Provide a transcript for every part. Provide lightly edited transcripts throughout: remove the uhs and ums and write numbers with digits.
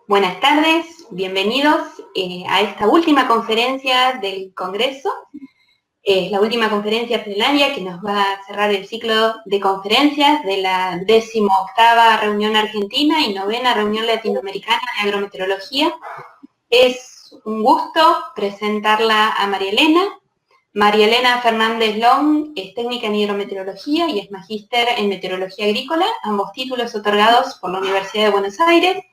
Buenas tardes, bienvenidos a esta última conferencia del Congreso. Es la última conferencia plenaria que nos va a cerrar el ciclo de conferencias de la 18ª reunión argentina y 9ª reunión latinoamericana de agrometeorología. Es un gusto presentarla a María Elena. María Elena Fernández Long es técnica en hidrometeorología y es magíster en meteorología agrícola, ambos títulos otorgados por la Universidad de Buenos Aires.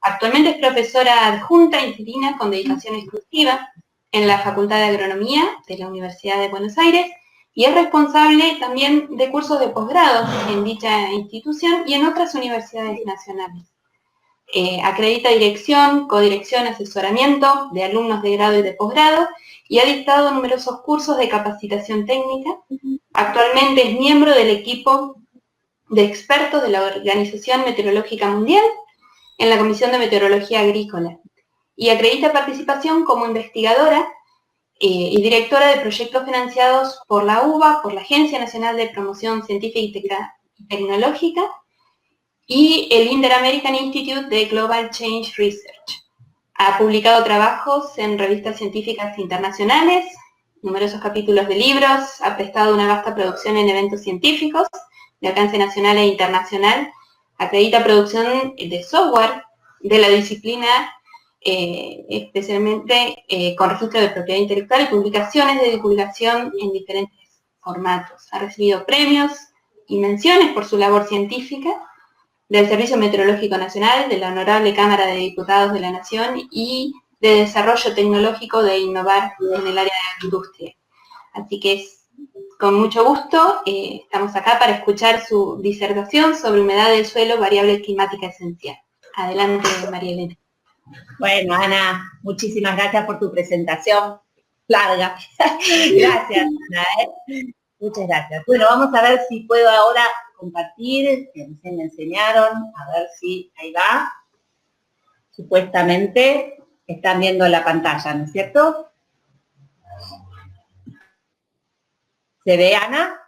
Actualmente es profesora adjunta interina con dedicación exclusiva en la Facultad de Agronomía de la Universidad de Buenos Aires y es responsable también de cursos de posgrado en dicha institución y en otras universidades nacionales. Acredita dirección, codirección, asesoramiento de alumnos de grado y de posgrado y ha dictado numerosos cursos de capacitación técnica. Actualmente es miembro del equipo de expertos de la Organización Meteorológica Mundial en la Comisión de Meteorología Agrícola y acredita participación como investigadora y directora de proyectos financiados por la UBA, por la Agencia Nacional de Promoción Científica y Tecnológica y el Inter-American Institute de Global Change Research. Ha publicado trabajos en revistas científicas internacionales, numerosos capítulos de libros, ha prestado una vasta producción en eventos científicos de alcance nacional e internacional, acredita producción de software de la disciplina, especialmente con registro de propiedad intelectual y publicaciones de divulgación en diferentes formatos. Ha recibido premios y menciones por su labor científica del Servicio Meteorológico Nacional, de la Honorable Cámara de Diputados de la Nación y de Desarrollo Tecnológico de Innovar en el área de la industria. Así que es con mucho gusto, estamos acá para escuchar su disertación sobre humedad del suelo, variable climática esencial. Adelante, María Elena. Bueno, Ana, muchísimas gracias por tu presentación larga. Gracias, Ana. Muchas gracias. Bueno, vamos a ver si puedo ahora compartir, que recién me enseñaron, a ver si ahí va. Supuestamente están viendo la pantalla, ¿no es cierto? ¿Se ve, Ana?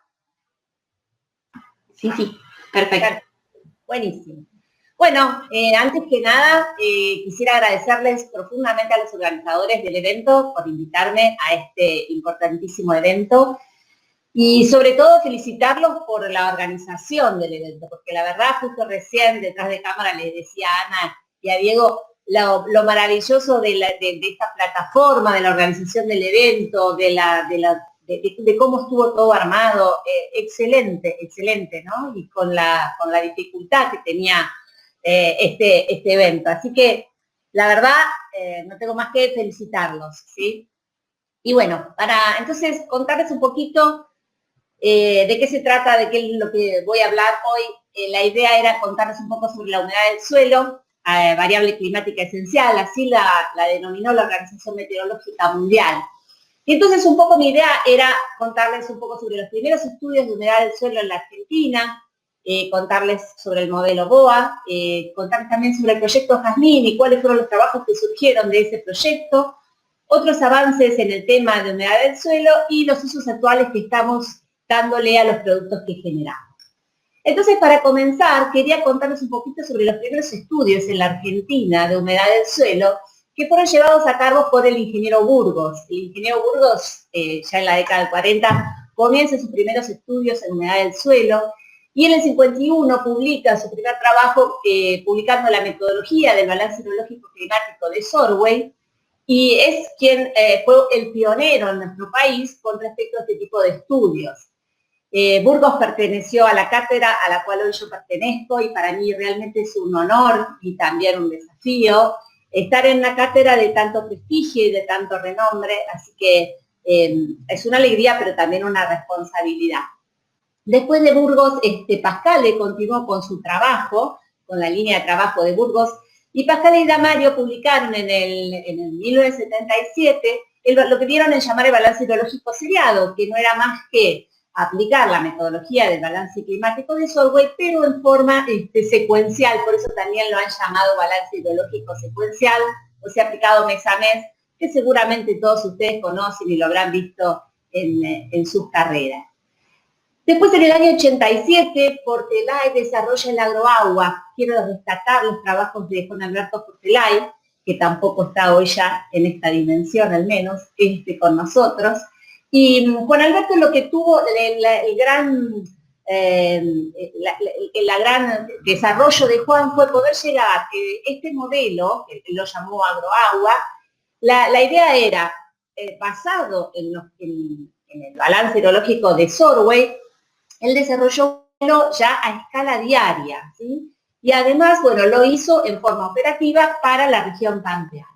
Sí, perfecto. Buenísimo. Bueno, antes que nada, quisiera agradecerles profundamente a los organizadores del evento por invitarme a este importantísimo evento y sobre todo felicitarlos por la organización del evento, porque la verdad, justo recién detrás de cámara les decía a Ana y a Diego lo maravilloso de esta plataforma, de la organización del evento, de cómo estuvo todo armado, excelente, ¿no? Y con la dificultad que tenía este evento. Así que, la verdad, no tengo más que felicitarlos, ¿sí? Y bueno, para entonces contarles un poquito de qué se trata, de qué es lo que voy a hablar hoy. La idea era contarles un poco sobre la humedad del suelo, variable climática esencial, así la denominó la Organización Meteorológica Mundial. Y entonces un poco mi idea era contarles un poco sobre los primeros estudios de humedad del suelo en la Argentina, contarles sobre el modelo BOA, contarles también sobre el proyecto Jazmín y cuáles fueron los trabajos que surgieron de ese proyecto, otros avances en el tema de humedad del suelo y los usos actuales que estamos dándole a los productos que generamos. Entonces, para comenzar, quería contarles un poquito sobre los primeros estudios en la Argentina de humedad del suelo, que fueron llevados a cabo por el ingeniero Burgos. El ingeniero Burgos, ya en la década del 40, comienza sus primeros estudios en humedad del suelo, y en el 51 publica su primer trabajo publicando la metodología del balance hidrológico climático de Sorway, y es quien fue el pionero en nuestro país con respecto a este tipo de estudios. Burgos perteneció a la cátedra a la cual hoy yo pertenezco y para mí realmente es un honor y también un desafío estar en una cátedra de tanto prestigio y de tanto renombre, así que es una alegría pero también una responsabilidad. Después de Burgos, Pascale continuó con su trabajo, con la línea de trabajo de Burgos, y Pascale y Damario publicaron en el 1977 lo que dieron en llamar el balance hidrológico seriado, que no era más que aplicar la metodología del balance climático de Sorway, pero en forma secuencial, por eso también lo han llamado balance hidrológico secuencial, o sea, aplicado mes a mes, que seguramente todos ustedes conocen y lo habrán visto en sus carreras. Después, en el año 87, Portelay desarrolla el agroagua. Quiero destacar los trabajos de Juan Alberto Portelay, que tampoco está hoy ya en esta dimensión, al menos, con nosotros. Y Juan Alberto lo que tuvo, el gran desarrollo de Juan fue poder llegar a que este modelo, que lo llamó agroagua, la idea era, basado en el balance hidrológico de Sorway, él desarrolló ya a escala diaria, ¿sí? Y además, bueno, lo hizo en forma operativa para la región pampeana.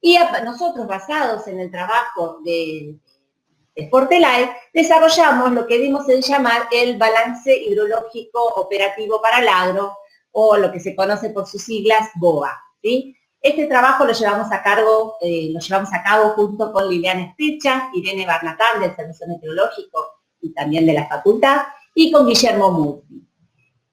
Y nosotros, basados en el trabajo de Portelay, desarrollamos lo que dimos en llamar el balance hidrológico operativo para el agro, o lo que se conoce por sus siglas BOA, ¿sí? Este trabajo lo llevamos a cabo junto con Liliana Estecha, Irene Barnatán del Servicio Meteorológico y también de la Facultad, y con Guillermo Murphy.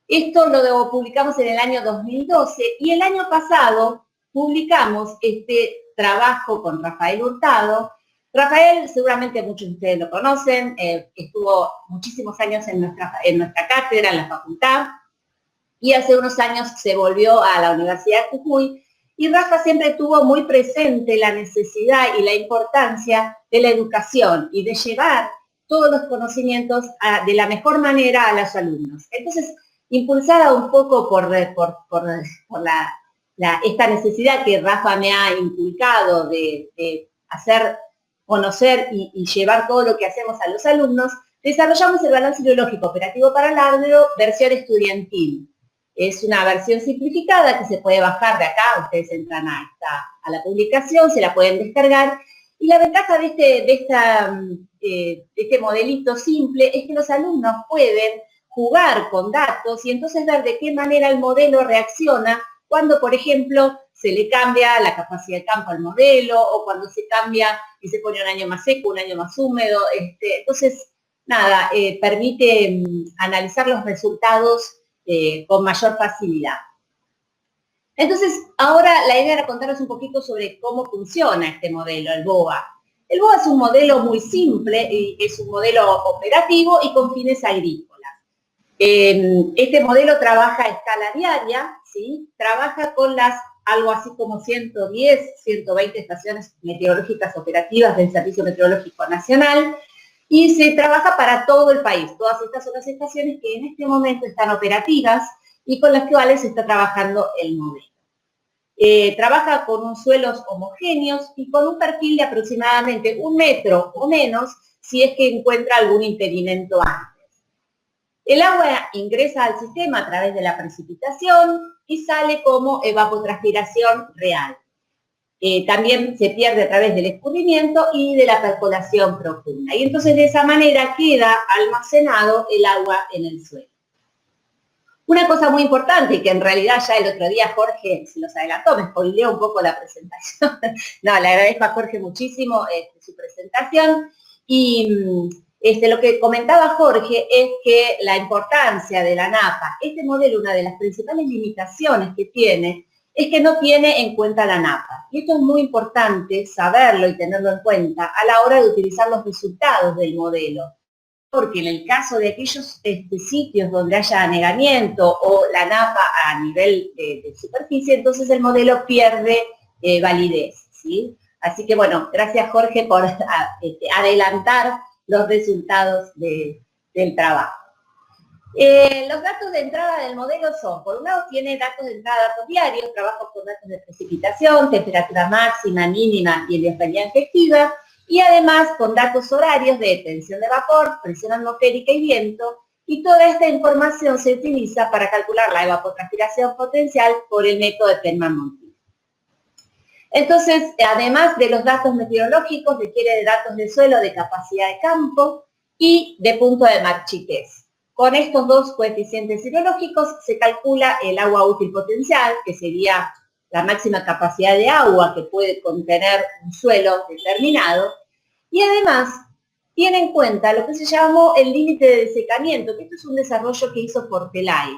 Esto lo publicamos en el año 2012 y el año pasado publicamos este trabajo con Rafael Hurtado. Rafael, seguramente muchos de ustedes lo conocen, estuvo muchísimos años en nuestra cátedra, en la facultad, y hace unos años se volvió a la Universidad de Jujuy, y Rafa siempre tuvo muy presente la necesidad y la importancia de la educación y de llevar todos los conocimientos de la mejor manera a los alumnos. Entonces, impulsada un poco por esta necesidad que Rafa me ha inculcado de hacer conocer y llevar todo lo que hacemos a los alumnos, desarrollamos el balance hidrológico operativo para el agro, versión estudiantil. Es una versión simplificada que se puede bajar de acá, ustedes entran a la publicación, se la pueden descargar, y la ventaja de este modelito simple es que los alumnos pueden jugar con datos y entonces ver de qué manera el modelo reacciona cuando, por ejemplo, se le cambia la capacidad de campo al modelo, o cuando se cambia y se pone un año más seco, un año más húmedo. Entonces, nada, permite analizar los resultados con mayor facilidad. Entonces, ahora la idea era contarles un poquito sobre cómo funciona este modelo, el BOA. El BOA es un modelo muy simple, es un modelo operativo y con fines agrícolas. Este modelo trabaja a escala diaria, ¿sí? Trabaja con algo así como 110, 120 estaciones meteorológicas operativas del Servicio Meteorológico Nacional, y se trabaja para todo el país. Todas estas son las estaciones que en este momento están operativas y con las cuales se está trabajando el modelo. Trabaja con unos suelos homogéneos y con un perfil de aproximadamente 1 metro o menos si es que encuentra algún impedimento antes. El agua ingresa al sistema a través de la precipitación y sale como evapotranspiración real. También se pierde a través del escurrimiento y de la percolación profunda. Y entonces de esa manera queda almacenado el agua en el suelo. Una cosa muy importante, y que en realidad ya el otro día Jorge se los adelantó, me spoileó un poco la presentación. No, le agradezco a Jorge muchísimo su presentación. Y lo que comentaba Jorge es que la importancia de la napa, este modelo, una de las principales limitaciones que tiene, es que no tiene en cuenta la napa. Y esto es muy importante saberlo y tenerlo en cuenta a la hora de utilizar los resultados del modelo. Porque en el caso de aquellos sitios donde haya anegamiento o la napa a nivel de superficie, entonces el modelo pierde validez, ¿sí? Así que bueno, gracias Jorge por adelantar los resultados del trabajo. Los datos de entrada del modelo son, por un lado tiene datos de entrada, datos diarios, trabajo con datos de precipitación, temperatura máxima, mínima y heliosfera efectiva, y además con datos horarios de tensión de vapor, presión atmosférica y viento, y toda esta información se utiliza para calcular la evapotranspiración potencial por el método de Penman-Monti. Entonces, además de los datos meteorológicos, requiere de datos de suelo, de capacidad de campo y de punto de marchitez. Con estos dos coeficientes hidrológicos se calcula el agua útil potencial, que sería la máxima capacidad de agua que puede contener un suelo determinado, y además tiene en cuenta lo que se llamó el límite de desecamiento, que esto es un desarrollo que hizo Portelay.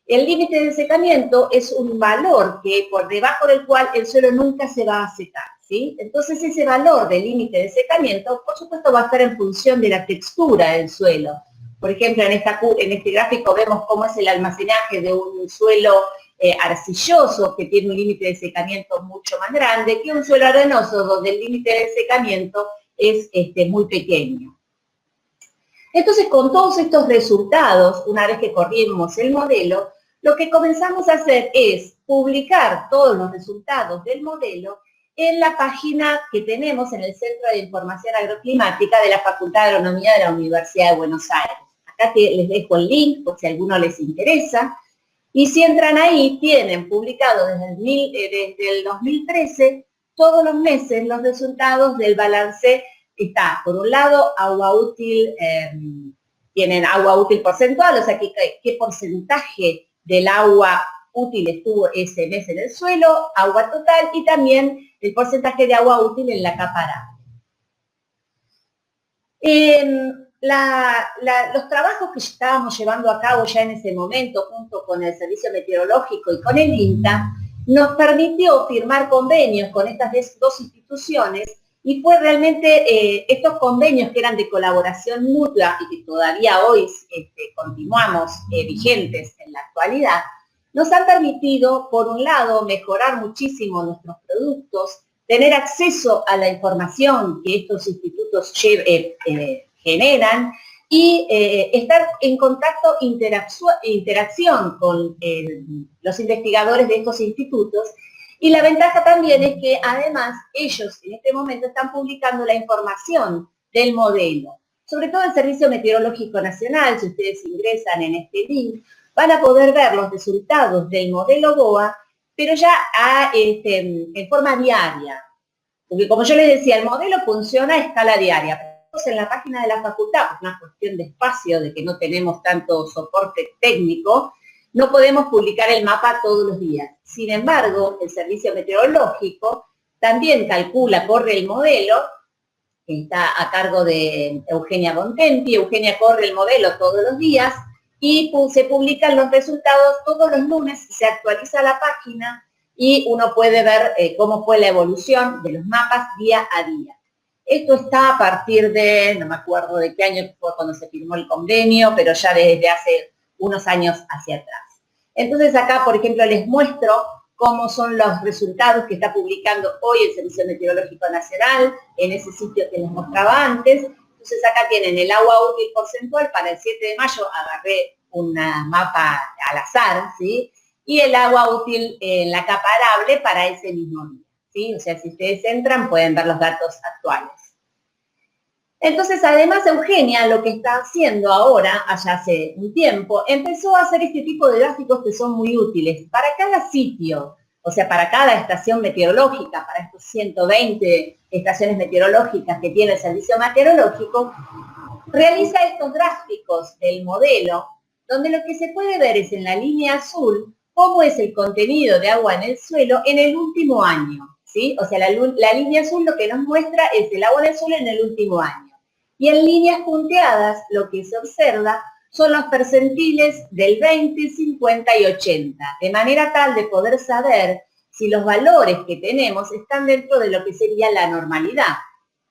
El límite de desecamiento es un valor por debajo del cual el suelo nunca se va a secar, ¿sí? Entonces ese valor del límite de desecamiento, por supuesto, va a estar en función de la textura del suelo. Por ejemplo, en este gráfico vemos cómo es el almacenaje de un suelo arcilloso, que tiene un límite de secamiento mucho más grande, que un suelo arenoso, donde el límite de secamiento es muy pequeño. Entonces, con todos estos resultados, una vez que corrimos el modelo, lo que comenzamos a hacer es publicar todos los resultados del modelo en la página que tenemos en el Centro de Información Agroclimática de la Facultad de Agronomía de la Universidad de Buenos Aires. Acá les dejo el link por si a alguno les interesa. Y si entran ahí, tienen publicado desde el 2013, todos los meses, los resultados del balance. Está, por un lado, agua útil, tienen agua útil porcentual, o sea, qué porcentaje del agua útil estuvo ese mes en el suelo, agua total, y también el porcentaje de agua útil en la capa arable. Los trabajos que estábamos llevando a cabo ya en ese momento, junto con el Servicio Meteorológico y con el INTA, nos permitió firmar convenios con estas dos instituciones, y fue realmente estos convenios que eran de colaboración mutua y que todavía hoy continuamos vigentes en la actualidad, nos han permitido, por un lado, mejorar muchísimo nuestros productos, tener acceso a la información que estos institutos generan y estar en contacto, interacción con los investigadores de estos institutos. Y la ventaja también es que además ellos en este momento están publicando la información del modelo. Sobre todo el Servicio Meteorológico Nacional, si ustedes ingresan en este link, van a poder ver los resultados del modelo GOA, pero ya en forma diaria. Porque como yo les decía, el modelo funciona a escala diaria. Pero en la página de la facultad, por una cuestión de espacio, de que no tenemos tanto soporte técnico, no podemos publicar el mapa todos los días. Sin embargo, el Servicio Meteorológico también calcula, corre el modelo, que está a cargo de Eugenia Bontempi. Eugenia corre el modelo todos los días y se publican los resultados todos los lunes, se actualiza la página y uno puede ver cómo fue la evolución de los mapas día a día. Esto está a partir de, no me acuerdo de qué año fue cuando se firmó el convenio, pero ya desde hace unos años hacia atrás. Entonces acá, por ejemplo, les muestro cómo son los resultados que está publicando hoy el Servicio Meteorológico Nacional, en ese sitio que les mostraba antes. Entonces acá tienen el agua útil porcentual para el 7 de mayo, agarré un mapa al azar, ¿sí? Y el agua útil en la capa arable para ese mismo día, ¿sí? O sea, si ustedes entran pueden ver los datos actuales. Entonces, además, Eugenia lo que está haciendo ahora, allá hace un tiempo, empezó a hacer este tipo de gráficos que son muy útiles para cada sitio, o sea, para cada estación meteorológica, para estos 120 estaciones meteorológicas que tiene el Servicio Meteorológico, realiza estos gráficos del modelo, donde lo que se puede ver es en la línea azul cómo es el contenido de agua en el suelo en el último año, ¿sí? O sea, la línea azul lo que nos muestra es el agua en el suelo en el último año. Y en líneas punteadas lo que se observa son los percentiles del 20, 50 y 80, de manera tal de poder saber si los valores que tenemos están dentro de lo que sería la normalidad.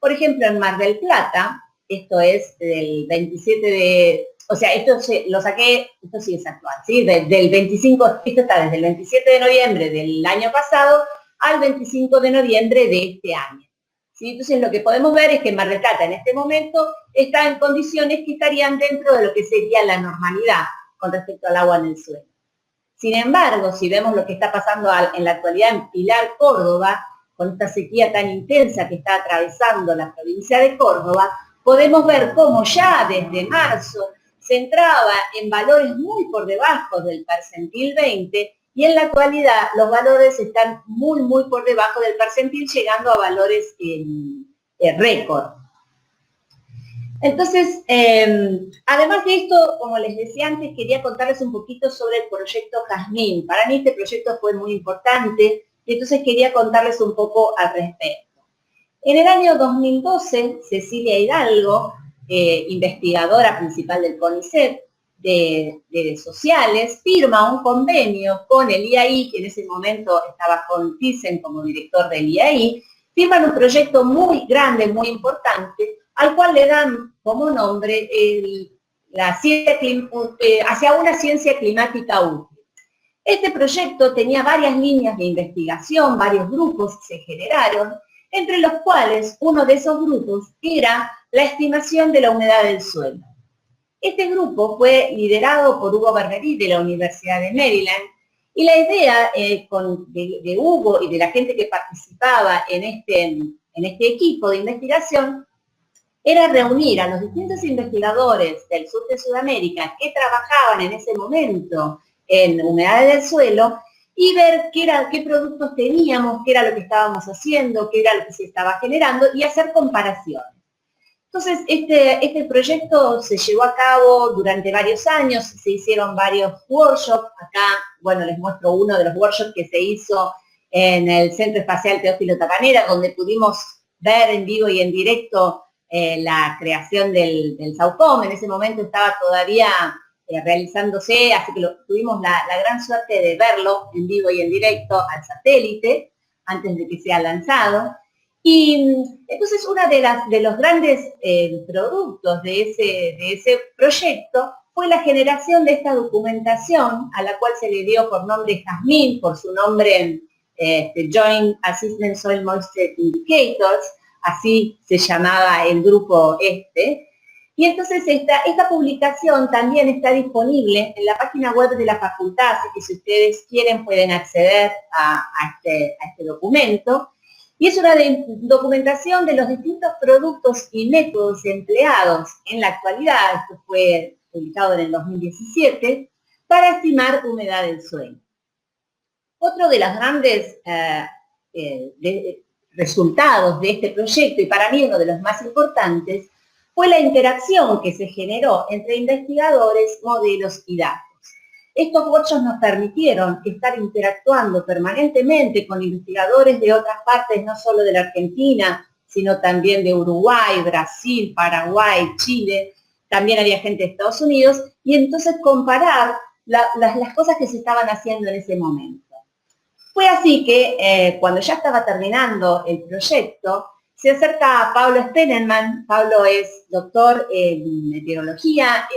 Por ejemplo, en Mar del Plata, esto es del 27 de... O sea, esto lo saqué, esto sí es actual, ¿sí? Del 25, esto está desde el 27 de noviembre del año pasado al 25 de noviembre de este año. ¿Sí? Entonces lo que podemos ver es que Mar del Plata en este momento está en condiciones que estarían dentro de lo que sería la normalidad con respecto al agua en el suelo. Sin embargo, si vemos lo que está pasando en la actualidad en Pilar, Córdoba, con esta sequía tan intensa que está atravesando la provincia de Córdoba, podemos ver cómo ya desde marzo se entraba en valores muy por debajo del percentil 20, y en la actualidad los valores están muy, muy por debajo del percentil, llegando a valores récord. Entonces, además de esto, como les decía antes, quería contarles un poquito sobre el proyecto Jazmín. Para mí este proyecto fue muy importante, y entonces quería contarles un poco al respecto. En el año 2012, Cecilia Hidalgo, investigadora principal del CONICET, de sociales, firma un convenio con el IAI, que en ese momento estaba con Thyssen como director del IAI, firman un proyecto muy grande, muy importante, al cual le dan como nombre hacia una ciencia climática útil. Este proyecto tenía varias líneas de investigación, varios grupos se generaron, entre los cuales uno de esos grupos era la estimación de la humedad del suelo. Este grupo fue liderado por Hugo Bernerí de la Universidad de Maryland, y la idea de Hugo y de la gente que participaba en este equipo de investigación era reunir a los distintos investigadores del sur de Sudamérica que trabajaban en ese momento en humedad del suelo y ver qué productos teníamos, qué era lo que estábamos haciendo, qué era lo que se estaba generando y hacer comparaciones. Entonces, este proyecto se llevó a cabo durante varios años, se hicieron varios workshops. Acá, bueno, les muestro uno de los workshops que se hizo en el Centro Espacial Teófilo Tabanera, donde pudimos ver en vivo y en directo la creación del SAUCOM. En ese momento estaba todavía realizándose, así que tuvimos la gran suerte de verlo en vivo y en directo al satélite, antes de que sea lanzado. Y entonces uno de los grandes productos de ese proyecto fue la generación de esta documentación, a la cual se le dio por nombre JASMIN, por su nombre Joint Assessment Soil Moisture Indicators, así se llamaba el grupo Y entonces esta publicación también está disponible en la página web de la facultad, así que si ustedes quieren pueden acceder a este documento. Y es una documentación de los distintos productos y métodos empleados en la actualidad, esto fue publicado en el 2017, para estimar humedad del suelo. Otro de los grandes resultados de este proyecto, y para mí uno de los más importantes, fue la interacción que se generó entre investigadores, modelos y datos. Estos workshops nos permitieron estar interactuando permanentemente con investigadores de otras partes, no solo de la Argentina, sino también de Uruguay, Brasil, Paraguay, Chile, también había gente de Estados Unidos, y entonces comparar las cosas que se estaban haciendo en ese momento. Fue así que cuando ya estaba terminando el proyecto, se acerca a Pablo Spennemann. Pablo es doctor en meteorología,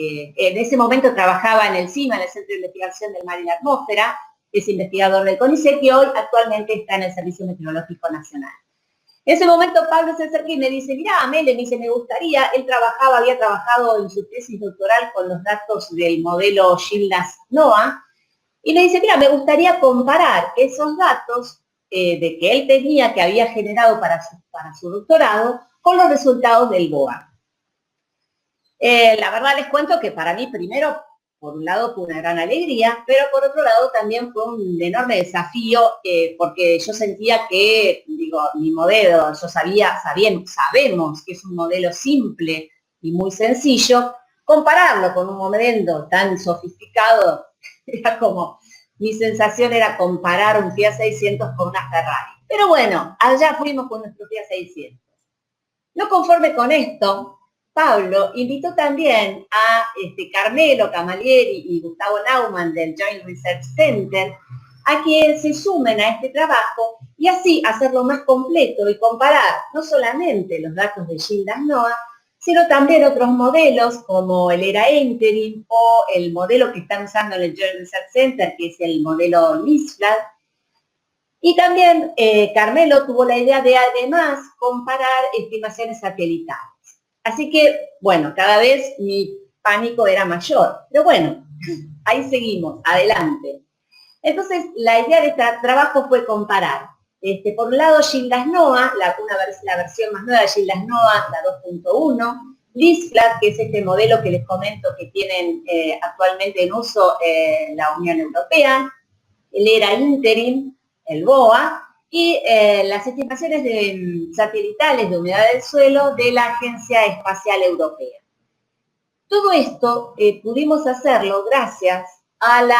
en ese momento trabajaba en el CIMA, en el Centro de Investigación del Mar y la Atmósfera, es investigador del CONICET y hoy actualmente está en el Servicio Meteorológico Nacional. En ese momento Pablo se acerca y me dice, mirá, Amele, me gustaría, él había trabajado en su tesis doctoral con los datos del modelo GILDAS-NOAA, y le dice, mira, me gustaría comparar esos datos de que él tenía, que había generado para su doctorado, con los resultados del BOA. La verdad les cuento que para mí primero, por un lado fue una gran alegría, pero por otro lado también fue un enorme desafío, porque yo sentía que, mi modelo, sabemos que es un modelo simple y muy sencillo, compararlo con un modelo tan sofisticado, era como, mi sensación era comparar un Fiat 600 con una Ferrari. Pero bueno, allá fuimos con nuestro Fiat 600. No conforme con esto, Pablo invitó también a Carmelo Camalieri y Gustavo Naumann del Joint Research Center a que se sumen a este trabajo y así hacerlo más completo y comparar no solamente los datos de GILDAS-NOAA, sino también otros modelos como el ERA-Entering o el modelo que están usando en el Joint Research Center, que es el modelo NISFLAT. Y también Carmelo tuvo la idea de además comparar estimaciones satelitales. Así que, bueno, cada vez mi pánico era mayor. Pero bueno, ahí seguimos, adelante. Entonces, la idea de este trabajo fue comparar, por un lado, GILDAS-NOAA, la versión más nueva de GILDAS-NOAA, la 2.1, NISFLAT, que es este modelo que les comento que tienen actualmente en uso la Unión Europea, el ERA-Entering, el BOA, y las estimaciones satelitales de humedad del suelo de la Agencia Espacial Europea. Todo esto pudimos hacerlo gracias al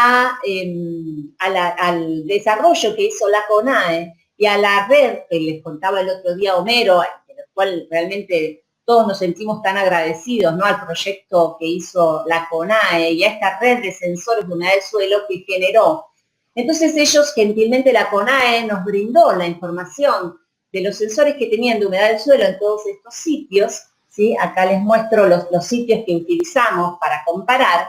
desarrollo que hizo la CONAE y a la red que les contaba el otro día Homero, en el cual realmente todos nos sentimos tan agradecidos, ¿no?, al proyecto que hizo la CONAE y a esta red de sensores de humedad del suelo que generó. Entonces ellos, gentilmente la CONAE nos brindó la información de los sensores que tenían de humedad del suelo en todos estos sitios, ¿sí? Acá les muestro los sitios que utilizamos para comparar.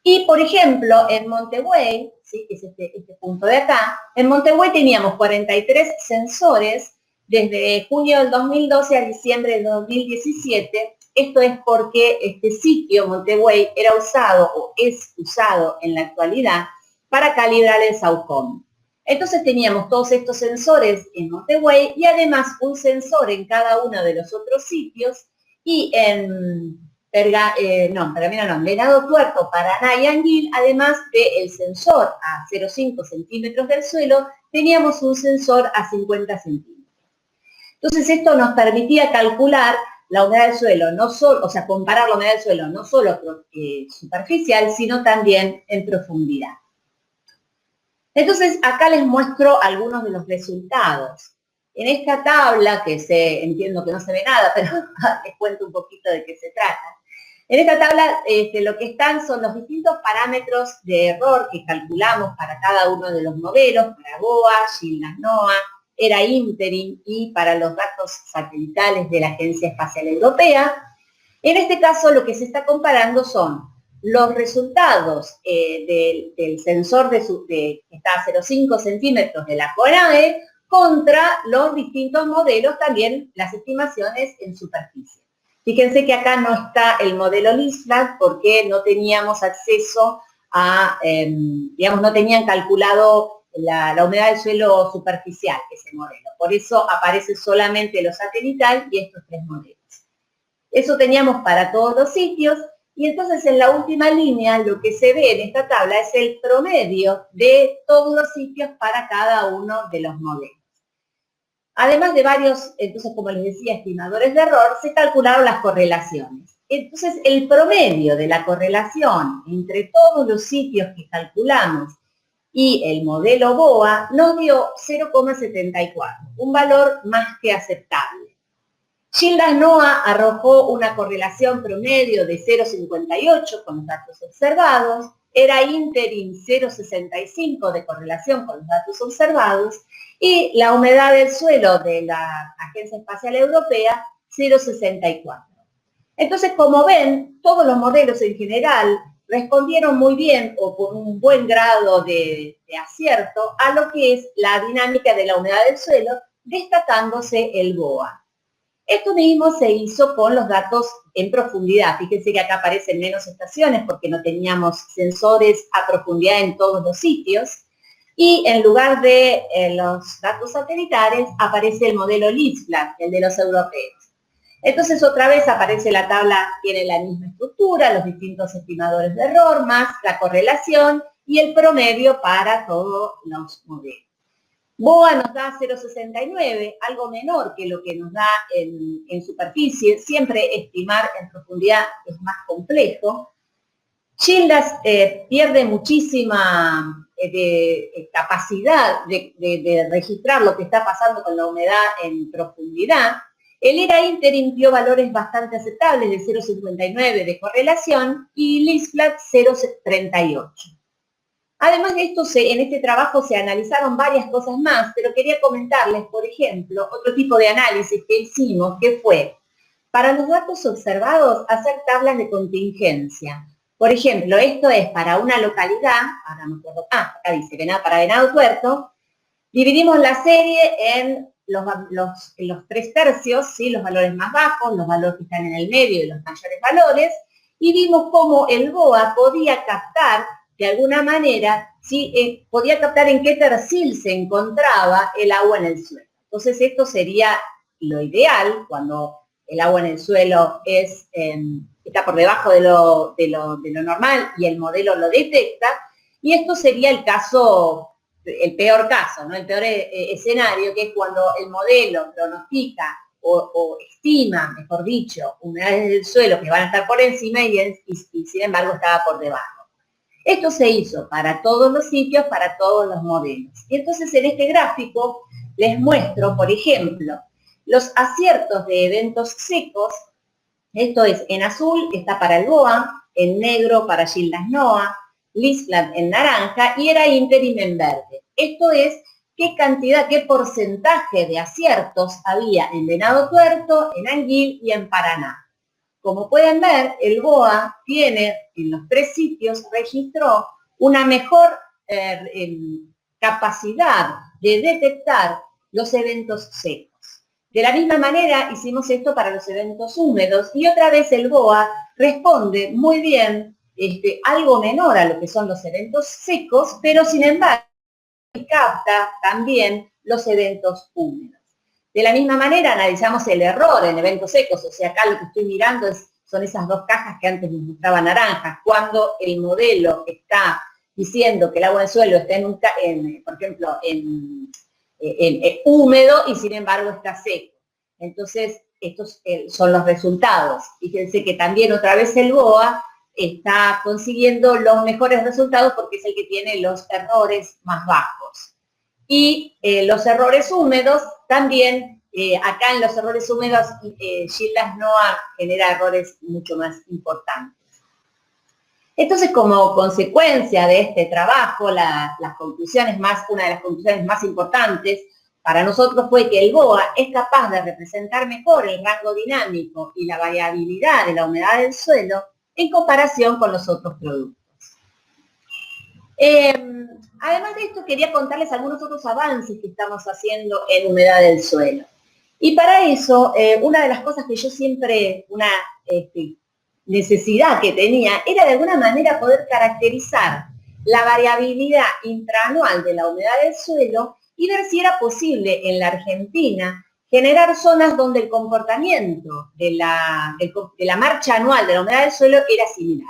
Y, por ejemplo, en Montevideo, ¿sí? Que es este punto de acá, en Montevideo teníamos 43 sensores desde junio del 2012 a diciembre del 2017. Esto es porque este sitio, Montevideo, era usado o es usado en la actualidad para calibrar el Saucony. Entonces teníamos todos estos sensores en Montevideo y además un sensor en cada uno de los otros sitios, y en Venado Tuerto, Paraná y Anguil, además del sensor a 0,5 centímetros del suelo, teníamos un sensor a 50 centímetros. Entonces esto nos permitía calcular la humedad del suelo, no solo, o sea, comparar la humedad del suelo no solo superficial, sino también en profundidad. Entonces acá les muestro algunos de los resultados. En esta tabla, que entiendo que no se ve nada, pero les cuento un poquito de qué se trata. En esta tabla lo que están son los distintos parámetros de error que calculamos para cada uno de los modelos, para GOA, GILDAS NOAA, ERA Interim y para los datos satelitales de la Agencia Espacial Europea. En este caso lo que se está comparando son los resultados del sensor que está a 0,5 centímetros de la CONAE contra los distintos modelos, también las estimaciones en superficie. Fíjense que acá no está el modelo LISFLAT porque no teníamos acceso a, digamos, no tenían calculado la humedad del suelo superficial, ese modelo. Por eso aparece solamente lo satelital y estos tres modelos. Eso teníamos para todos los sitios, y entonces en la última línea lo que se ve en esta tabla es el promedio de todos los sitios para cada uno de los modelos. Además de varios, entonces, como les decía, estimadores de error, se calcularon las correlaciones. Entonces, el promedio de la correlación entre todos los sitios que calculamos y el modelo BOA nos dio 0,74, un valor más que aceptable. GILDAS NOAA arrojó una correlación promedio de 0,58 con los datos observados, ERA Interim 0,65 de correlación con los datos observados, y la humedad del suelo de la Agencia Espacial Europea 0,64. Entonces, como ven, todos los modelos en general respondieron muy bien o con un buen grado de acierto a lo que es la dinámica de la humedad del suelo, destacándose el BOA. Esto mismo se hizo con los datos en profundidad. Fíjense que acá aparecen menos estaciones porque no teníamos sensores a profundidad en todos los sitios. Y en lugar de los datos satelitales aparece el modelo LISFLAT, el de los europeos. Entonces otra vez aparece la tabla, tiene la misma estructura, los distintos estimadores de error, más la correlación y el promedio para todos los modelos. BOA nos da 0,69, algo menor que lo que nos da en superficie. Siempre estimar en profundidad es más complejo. GILDAS pierde muchísima capacidad de registrar lo que está pasando con la humedad en profundidad. El ERA Interim dio valores bastante aceptables de 0,59 de correlación y LISFLAT 0,38. Además de esto, en este trabajo se analizaron varias cosas más, pero quería comentarles, por ejemplo, otro tipo de análisis que hicimos, que fue, para los datos observados, hacer tablas de contingencia. Por ejemplo, esto es para una localidad, ahora me acuerdo, acá dice, para Venado Tuerto, dividimos la serie en los 3/3, ¿sí? Los valores más bajos, los valores que están en el medio y los mayores valores, y vimos cómo el BOA podía captar de alguna manera, ¿sí? Podía captar en qué tercil se encontraba el agua en el suelo. Entonces esto sería lo ideal cuando el agua en el suelo está por debajo de lo normal y el modelo lo detecta, y esto sería el caso, el peor caso, ¿no? El peor escenario, que es cuando el modelo pronostica o estima, mejor dicho, humedades del suelo que van a estar por encima y sin embargo estaba por debajo. Esto se hizo para todos los sitios, para todos los modelos. Y entonces en este gráfico les muestro, por ejemplo, los aciertos de eventos secos. Esto es, en azul está para el BOA, en negro para GILDAS NOAA, LISFLAT en naranja y ERA Interim en verde. Esto es qué cantidad, qué porcentaje de aciertos había en Venado Tuerto, en Anguil y en Paraná. como pueden ver, el BOA tiene, en los 3 sitios, registró una mejor capacidad de detectar los eventos secos. De la misma manera hicimos esto para los eventos húmedos y otra vez el BOA responde muy bien, algo menor a lo que son los eventos secos, pero sin embargo capta también los eventos húmedos. De la misma manera analizamos el error en eventos secos, o sea, acá lo que estoy mirando son esas 2 cajas que antes nos mostraba naranjas, cuando el modelo está diciendo que el agua del suelo está por ejemplo, en húmedo y sin embargo está seco. Entonces, estos son los resultados. Fíjense que también otra vez el BOA está consiguiendo los mejores resultados porque es el que tiene los errores más bajos. Y los errores húmedos también, acá en los errores húmedos, GILDAS NOAA genera errores mucho más importantes. Entonces, como consecuencia de este trabajo, una de las conclusiones más importantes para nosotros fue que el BOA es capaz de representar mejor el rango dinámico y la variabilidad de la humedad del suelo en comparación con los otros productos. Además de esto, quería contarles algunos otros avances que estamos haciendo en humedad del suelo. Y para eso, una de las cosas que yo siempre, necesidad que tenía, era de alguna manera poder caracterizar la variabilidad intraanual de la humedad del suelo y ver si era posible en la Argentina generar zonas donde el comportamiento de la marcha anual de la humedad del suelo era similar.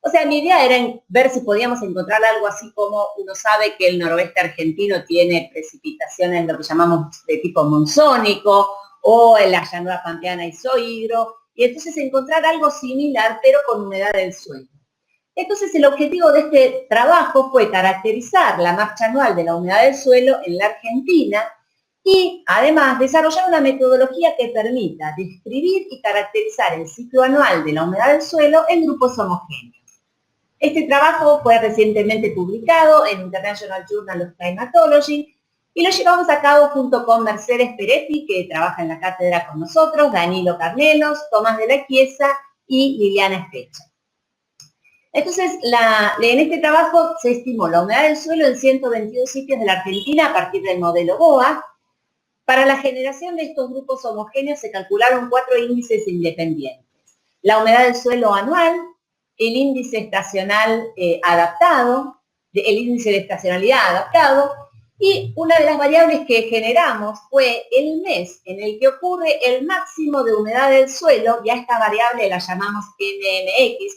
O sea, mi idea era ver si podíamos encontrar algo así como uno sabe que el noroeste argentino tiene precipitaciones, lo que llamamos de tipo monzónico, o en la llanura pampeana isohidro, y entonces encontrar algo similar, pero con humedad del suelo. Entonces el objetivo de este trabajo fue caracterizar la marcha anual de la humedad del suelo en la Argentina y además desarrollar una metodología que permita describir y caracterizar el ciclo anual de la humedad del suelo en grupos homogéneos. Este trabajo fue recientemente publicado en International Journal of Climatology y lo llevamos a cabo junto con Mercedes Peretti, que trabaja en la cátedra con nosotros, Danilo Carnelos, Tomás de la Chiesa y Liliana Estecha. Entonces, en este trabajo se estimó la humedad del suelo en 122 sitios de la Argentina a partir del modelo BOA. Para la generación de estos grupos homogéneos se calcularon 4 índices independientes. La humedad del suelo anual, el índice estacional adaptado, el índice de estacionalidad adaptado, y una de las variables que generamos fue el mes en el que ocurre el máximo de humedad del suelo, y a esta variable la llamamos MMX,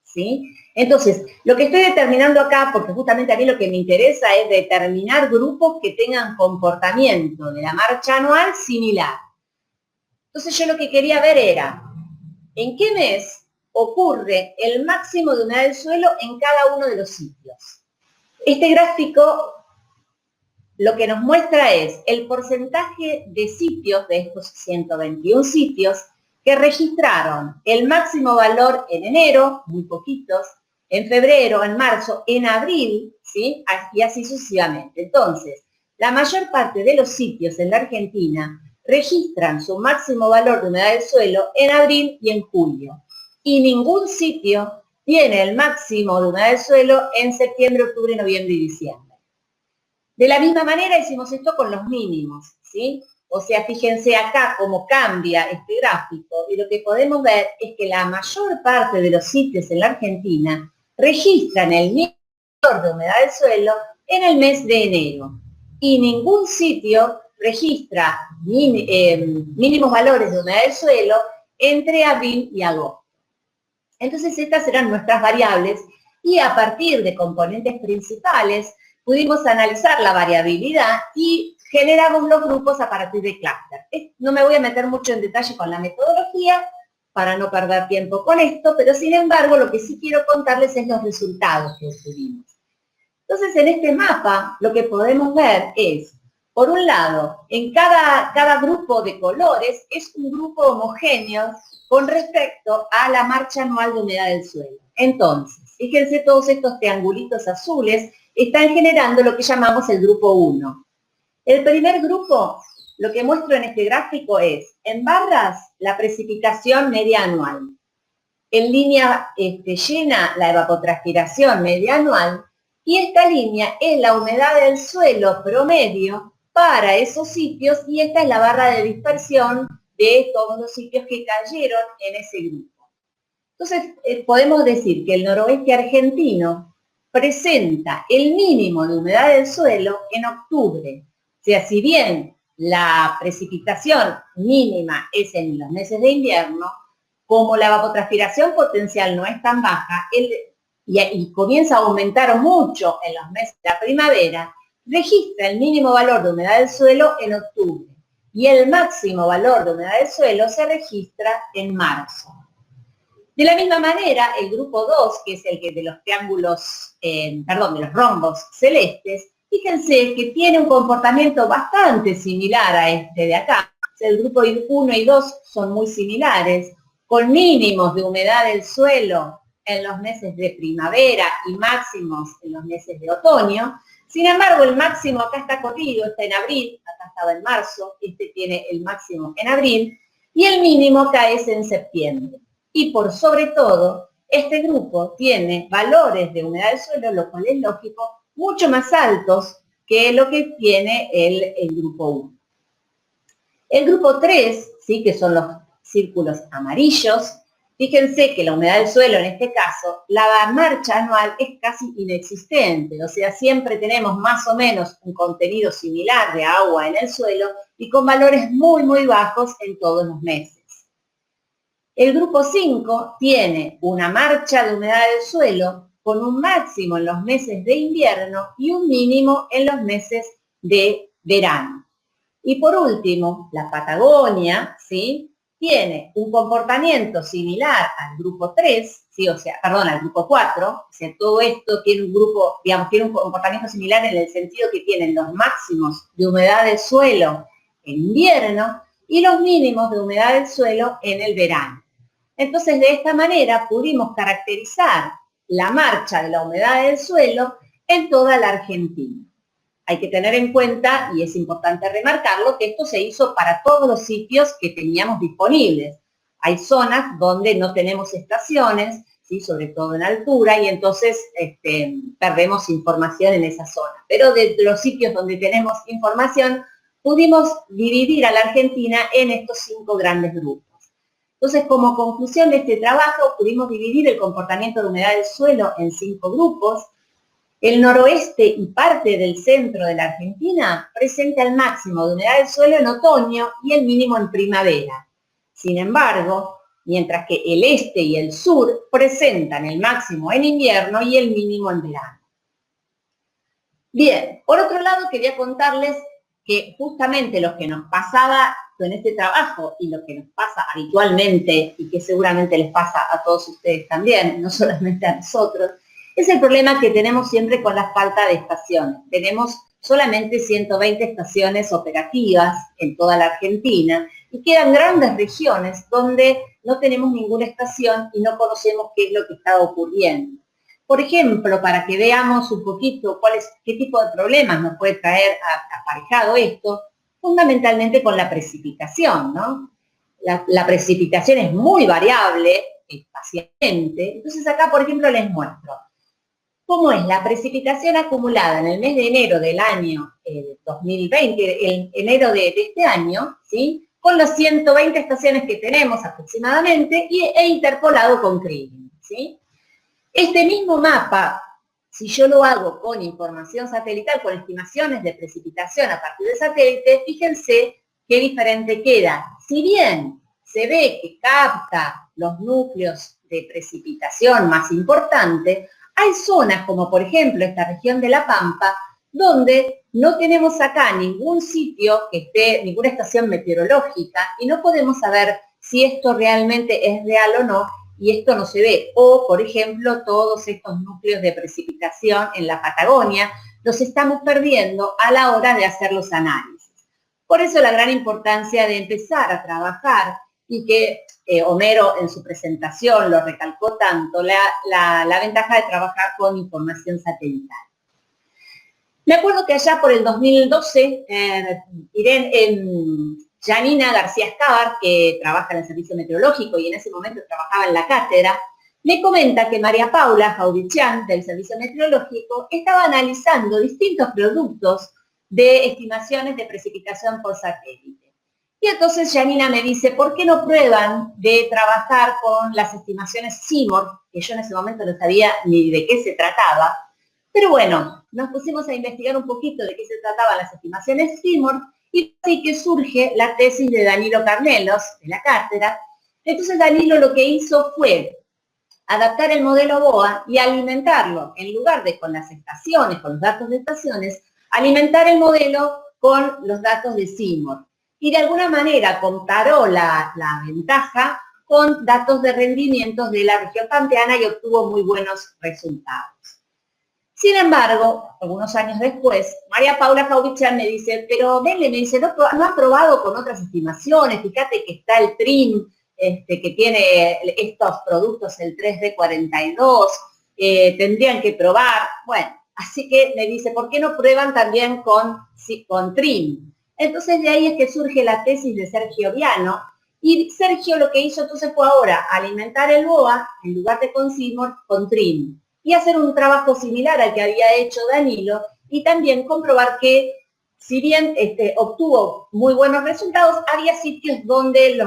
¿sí? Entonces, lo que estoy determinando acá, porque justamente a mí lo que me interesa es determinar grupos que tengan comportamiento de la marcha anual similar. Entonces yo lo que quería ver era, ¿en qué mes ocurre el máximo de humedad del suelo en cada uno de los sitios? Este gráfico lo que nos muestra es el porcentaje de sitios, de estos 121 sitios, que registraron el máximo valor en enero, muy poquitos, en febrero, en marzo, en abril, ¿sí? Y así sucesivamente. Entonces, la mayor parte de los sitios en la Argentina registran su máximo valor de humedad del suelo en abril y en julio. Y ningún sitio tiene el máximo de humedad del suelo en septiembre, octubre, noviembre y diciembre. De la misma manera hicimos esto con los mínimos, ¿sí? O sea, fíjense acá cómo cambia este gráfico y lo que podemos ver es que la mayor parte de los sitios en la Argentina registran el mínimo valor de humedad del suelo en el mes de enero y ningún sitio registra mínimos valores de humedad del suelo entre abril y agosto. Entonces estas eran nuestras variables y a partir de componentes principales pudimos analizar la variabilidad y generamos los grupos a partir de clúster. No me voy a meter mucho en detalle con la metodología para no perder tiempo con esto, pero sin embargo lo que sí quiero contarles es los resultados que obtuvimos. Entonces en este mapa lo que podemos ver es, por un lado, en cada grupo de colores es un grupo homogéneo con respecto a la marcha anual de humedad del suelo. Entonces, fíjense todos estos triangulitos azules están generando lo que llamamos el grupo 1. El primer grupo lo que muestro en este gráfico es, en barras, la precipitación media anual. En línea llena, la evapotranspiración media anual. Y esta línea es la humedad del suelo promedio para esos sitios, y esta es la barra de dispersión de todos los sitios que cayeron en ese grupo. Entonces, podemos decir que el noroeste argentino presenta el mínimo de humedad del suelo en octubre. O sea, si bien la precipitación mínima es en los meses de invierno, como la evapotranspiración potencial no es tan baja, y comienza a aumentar mucho en los meses de la primavera, registra el mínimo valor de humedad del suelo en octubre y el máximo valor de humedad del suelo se registra en marzo. De la misma manera, el grupo 2, que es el que de los triángulos, de los rombos celestes, fíjense que tiene un comportamiento bastante similar a este de acá. El grupo 1 y 2 son muy similares, con mínimos de humedad del suelo en los meses de primavera y máximos en los meses de otoño. Sin embargo, el máximo acá está corrido, está en abril, acá estaba en marzo, este tiene el máximo en abril, y el mínimo acá es en septiembre. Y por sobre todo, este grupo tiene valores de humedad del suelo, lo cual es lógico, mucho más altos que lo que tiene el grupo 1. El grupo 3, ¿sí?, que son los círculos amarillos, fíjense que la humedad del suelo, en este caso, la marcha anual es casi inexistente, o sea, siempre tenemos más o menos un contenido similar de agua en el suelo y con valores muy, muy bajos en todos los meses. El grupo 5 tiene una marcha de humedad del suelo con un máximo en los meses de invierno y un mínimo en los meses de verano. Y por último, la Patagonia, ¿sí?, tiene un comportamiento similar al grupo 3, ¿sí?, al grupo 4, o sea, todo esto tiene un grupo, tiene un comportamiento similar en el sentido que tienen los máximos de humedad del suelo en invierno y los mínimos de humedad del suelo en el verano. Entonces, de esta manera pudimos caracterizar la marcha de la humedad del suelo en toda la Argentina. Hay que tener en cuenta, y es importante remarcarlo, que esto se hizo para todos los sitios que teníamos disponibles. Hay zonas donde no tenemos estaciones, ¿sí?, sobre todo en altura, y entonces perdemos información en esa zona. Pero de los sitios donde tenemos información, pudimos dividir a la Argentina en estos 5 grandes grupos. Entonces, como conclusión de este trabajo, pudimos dividir el comportamiento de humedad del suelo en 5 grupos. El noroeste y parte del centro de la Argentina presenta el máximo de humedad del suelo en otoño y el mínimo en primavera. Sin embargo, mientras que el este y el sur presentan el máximo en invierno y el mínimo en verano. Bien, por otro lado quería contarles que justamente lo que nos pasaba en este trabajo y lo que nos pasa habitualmente y que seguramente les pasa a todos ustedes también, no solamente a nosotros, es el problema que tenemos siempre con la falta de estaciones. Tenemos solamente 120 estaciones operativas en toda la Argentina y quedan grandes regiones donde no tenemos ninguna estación y no conocemos qué es lo que está ocurriendo. Por ejemplo, para que veamos un poquito qué tipo de problemas nos puede traer aparejado esto, fundamentalmente con la precipitación, ¿no? La precipitación es muy variable espacialmente. Entonces acá, por ejemplo, les muestro cómo es la precipitación acumulada en el mes de enero del año 2020, enero de este año, ¿sí?, con las 120 estaciones que tenemos aproximadamente e interpolado con Kriging, ¿sí? Este mismo mapa, si yo lo hago con información satelital, con estimaciones de precipitación a partir de satélite, fíjense qué diferente queda. Si bien se ve que capta los núcleos de precipitación más importantes, hay zonas como por ejemplo esta región de La Pampa, donde no tenemos acá ningún sitio que esté, ninguna estación meteorológica y no podemos saber si esto realmente es real o no, y esto no se ve. O, por ejemplo, todos estos núcleos de precipitación en la Patagonia los estamos perdiendo a la hora de hacer los análisis. Por eso la gran importancia de empezar a trabajar y que Homero en su presentación lo recalcó tanto, la ventaja de trabajar con información satelital. Me acuerdo que allá por el 2012, Janina García Escabar, que trabaja en el Servicio Meteorológico y en ese momento trabajaba en la cátedra, me comenta que María Paula Jaurichan, del Servicio Meteorológico, estaba analizando distintos productos de estimaciones de precipitación por satélite. Y entonces Janina me dice, ¿por qué no prueban de trabajar con las estimaciones Seymour? Que yo en ese momento no sabía ni de qué se trataba. Pero bueno, nos pusimos a investigar un poquito de qué se trataban las estimaciones Seymour y así que surge la tesis de Danilo Carnelos, de la cátedra. Entonces Danilo lo que hizo fue adaptar el modelo BOA y alimentarlo, en lugar de con las estaciones, con los datos de estaciones, alimentar el modelo con los datos de Seymour. Y de alguna manera comparó la ventaja con datos de rendimientos de la región pampeana y obtuvo muy buenos resultados. Sin embargo, algunos años después, María Paula Jaurichan me dice, pero Bele, me dice, ¿no ha probado con otras estimaciones? Fíjate que está el TRIM, que tiene estos productos, el 3D42, tendrían que probar. Bueno, así que me dice, ¿por qué no prueban también con TRIM? Entonces de ahí es que surge la tesis de Sergio Viano, y Sergio lo que hizo entonces fue ahora alimentar el BOA, en lugar de con Seymour, con TRIM, y hacer un trabajo similar al que había hecho Danilo, y también comprobar que, si bien obtuvo muy buenos resultados, había sitios donde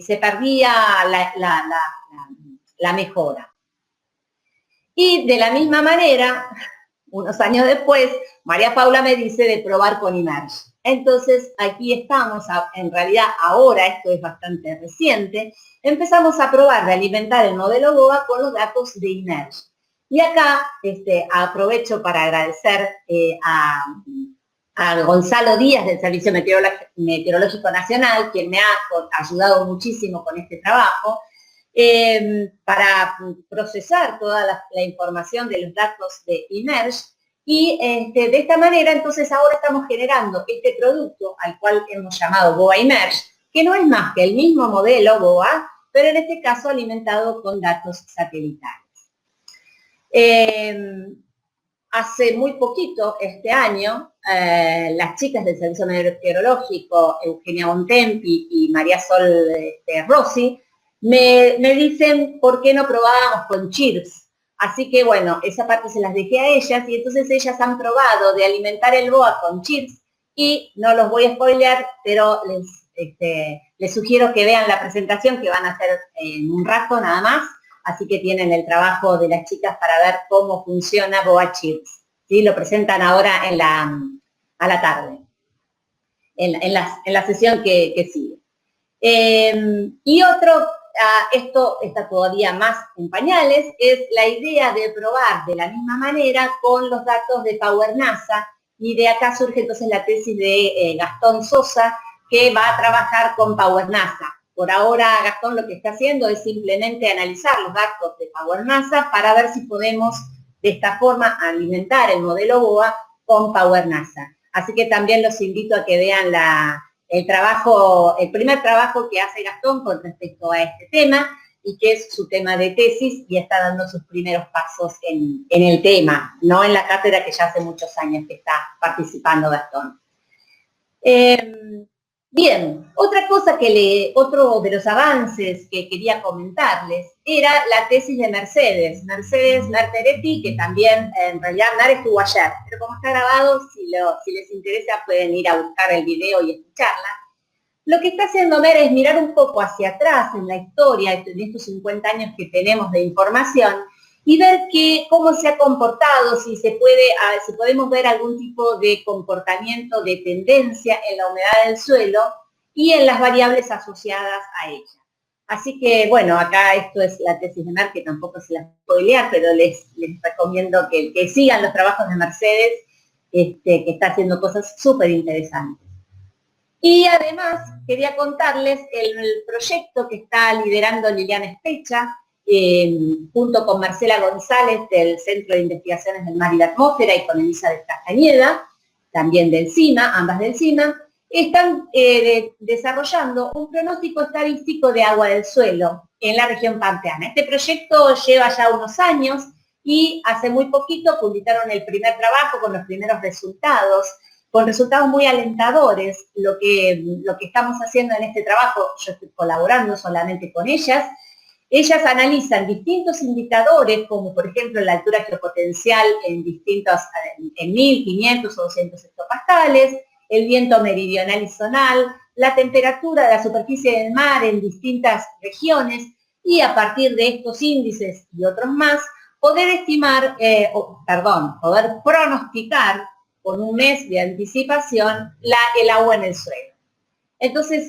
se perdía la mejora. Y de la misma manera, unos años después, María Paula me dice de probar con Emerge. Entonces, aquí estamos, en realidad ahora, esto es bastante reciente, empezamos a probar de alimentar el modelo BOA con los datos de Emerge. Y acá aprovecho para agradecer a Gonzalo Díaz del Servicio Meteorológico Nacional, quien me ha ayudado muchísimo con este trabajo, para procesar toda la información de los datos de Emerge. Y de esta manera, entonces, ahora estamos generando este producto al cual hemos llamado BOA Emerge, que no es más que el mismo modelo BOA, pero en este caso alimentado con datos satelitales. Hace muy poquito, este año, las chicas del Servicio Meteorológico, Eugenia Bontempi y María Sol Rossi, me dicen por qué no probábamos con CHIRPS. Así que bueno, esa parte se las dejé a ellas y entonces ellas han probado de alimentar el BOA con CHIRPS y no los voy a spoilear, pero les sugiero que vean la presentación que van a hacer en un rato nada más, así que tienen el trabajo de las chicas para ver cómo funciona BOA CHIRPS. ¿Sí? Lo presentan ahora a la tarde, en la sesión que sigue. Y otro, esto está todavía más en pañales, es la idea de probar de la misma manera con los datos de Power NASA, y de acá surge entonces la tesis de Gastón Sosa, que va a trabajar con Power NASA. Por ahora Gastón lo que está haciendo es simplemente analizar los datos de Power NASA para ver si podemos de esta forma alimentar el modelo BOA con Power NASA. Así que también los invito a que vean el primer trabajo que hace Gastón con respecto a este tema, y que es su tema de tesis, y está dando sus primeros pasos en el tema, no en la cátedra que ya hace muchos años que está participando Gastón. Bien, otra cosa otro de los avances que quería comentarles era la tesis de Mercedes Merteretti, que también en realidad Mar estuvo ayer, pero como está grabado, si les interesa pueden ir a buscar el video y escucharla. Lo que está haciendo Mer es mirar un poco hacia atrás en la historia, en estos 50 años que tenemos de información, y ver cómo se ha comportado, si podemos ver algún tipo de comportamiento de tendencia en la humedad del suelo y en las variables asociadas a ella. Así que, bueno, acá esto es la tesis de Mer, que tampoco se la puedo spoilear, pero les recomiendo que sigan los trabajos de Mercedes, que está haciendo cosas súper interesantes. Y además quería contarles el proyecto que está liderando Liliana Specha, junto con Marcela González del Centro de Investigaciones del Mar y la Atmósfera y con Elizabeth Castañeda, también del CIMA, ambas del CIMA, están desarrollando un pronóstico estadístico de agua del suelo en la región pampeana. Este proyecto lleva ya unos años, y hace muy poquito publicaron el primer trabajo con los primeros resultados, con resultados muy alentadores. Lo que estamos haciendo en este trabajo, yo estoy colaborando solamente con ellas. Ellas analizan distintos indicadores, como por ejemplo la altura geopotencial en 1500 o 200 hectopascales, el viento meridional y zonal, la temperatura de la superficie del mar en distintas regiones, y a partir de estos índices y otros más, poder estimar, poder pronosticar con un mes de anticipación el agua en el suelo. Entonces,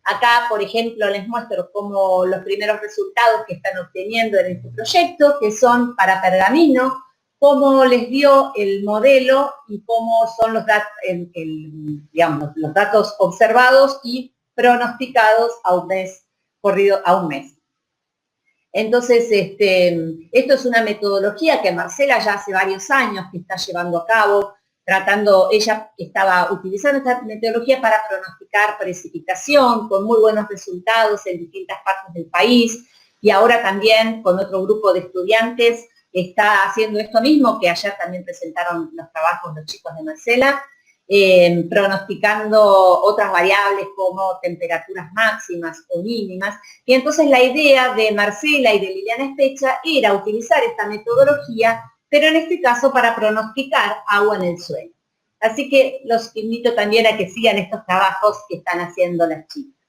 acá, por ejemplo, les muestro como los primeros resultados que están obteniendo en este proyecto, que son para pergamino, cómo les dio el modelo y cómo son los datos, digamos, los datos observados y pronosticados a un mes, corrido a un mes. Entonces, esto es una metodología que Marcela ya hace varios años que está llevando a cabo, ella estaba utilizando esta metodología para pronosticar precipitación con muy buenos resultados en distintas partes del país, y ahora también con otro grupo de estudiantes está haciendo esto mismo, que ayer también presentaron los trabajos los chicos de Marcela, pronosticando otras variables como temperaturas máximas o mínimas. Y entonces la idea de Marcela y de Liliana Especha era utilizar esta metodología, pero en este caso para pronosticar agua en el suelo. Así que los invito también a que sigan estos trabajos que están haciendo las chicas.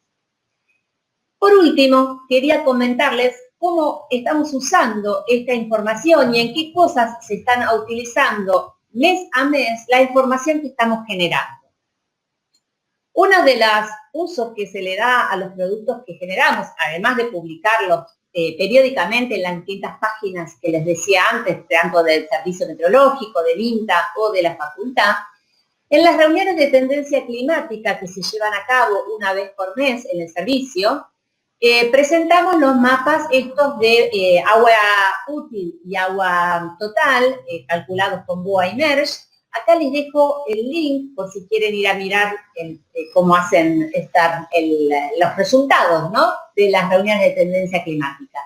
Por último, quería comentarles cómo estamos usando esta información y en qué cosas se están utilizando mes a mes la información que estamos generando. Uno de los usos que se le da a los productos que generamos, además de publicarlos periódicamente en las distintas páginas que les decía antes, tanto del Servicio Meteorológico, del INTA o de la facultad, en las reuniones de tendencia climática que se llevan a cabo una vez por mes en el servicio, presentamos los mapas estos de agua útil y agua total, calculados con BOA y MERGE. Acá les dejo el link por si quieren ir a mirar cómo hacen los resultados, ¿no?, de las reuniones de tendencia climática.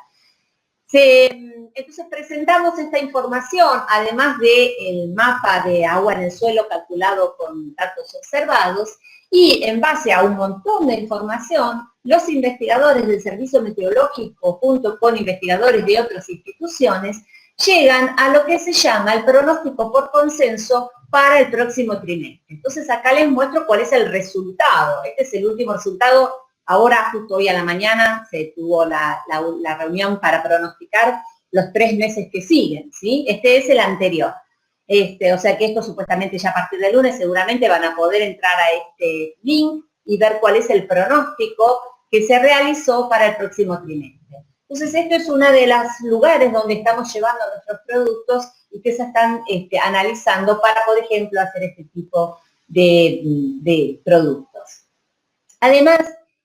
Entonces presentamos esta información, además del mapa de agua en el suelo calculado con datos observados, y en base a un montón de información, los investigadores del Servicio Meteorológico, junto con investigadores de otras instituciones, llegan a lo que se llama el pronóstico por consenso para el próximo trimestre. Entonces acá les muestro cuál es el resultado. Este es el último resultado. Ahora, justo hoy a la mañana, se tuvo la reunión para pronosticar los 3 meses que siguen, ¿sí? Este es el anterior. O sea que esto supuestamente ya a partir del lunes seguramente van a poder entrar a este link y ver cuál es el pronóstico que se realizó para el próximo trimestre. Entonces, esto es uno de los lugares donde estamos llevando nuestros productos y que se están analizando para, por ejemplo, hacer este tipo de productos. Además,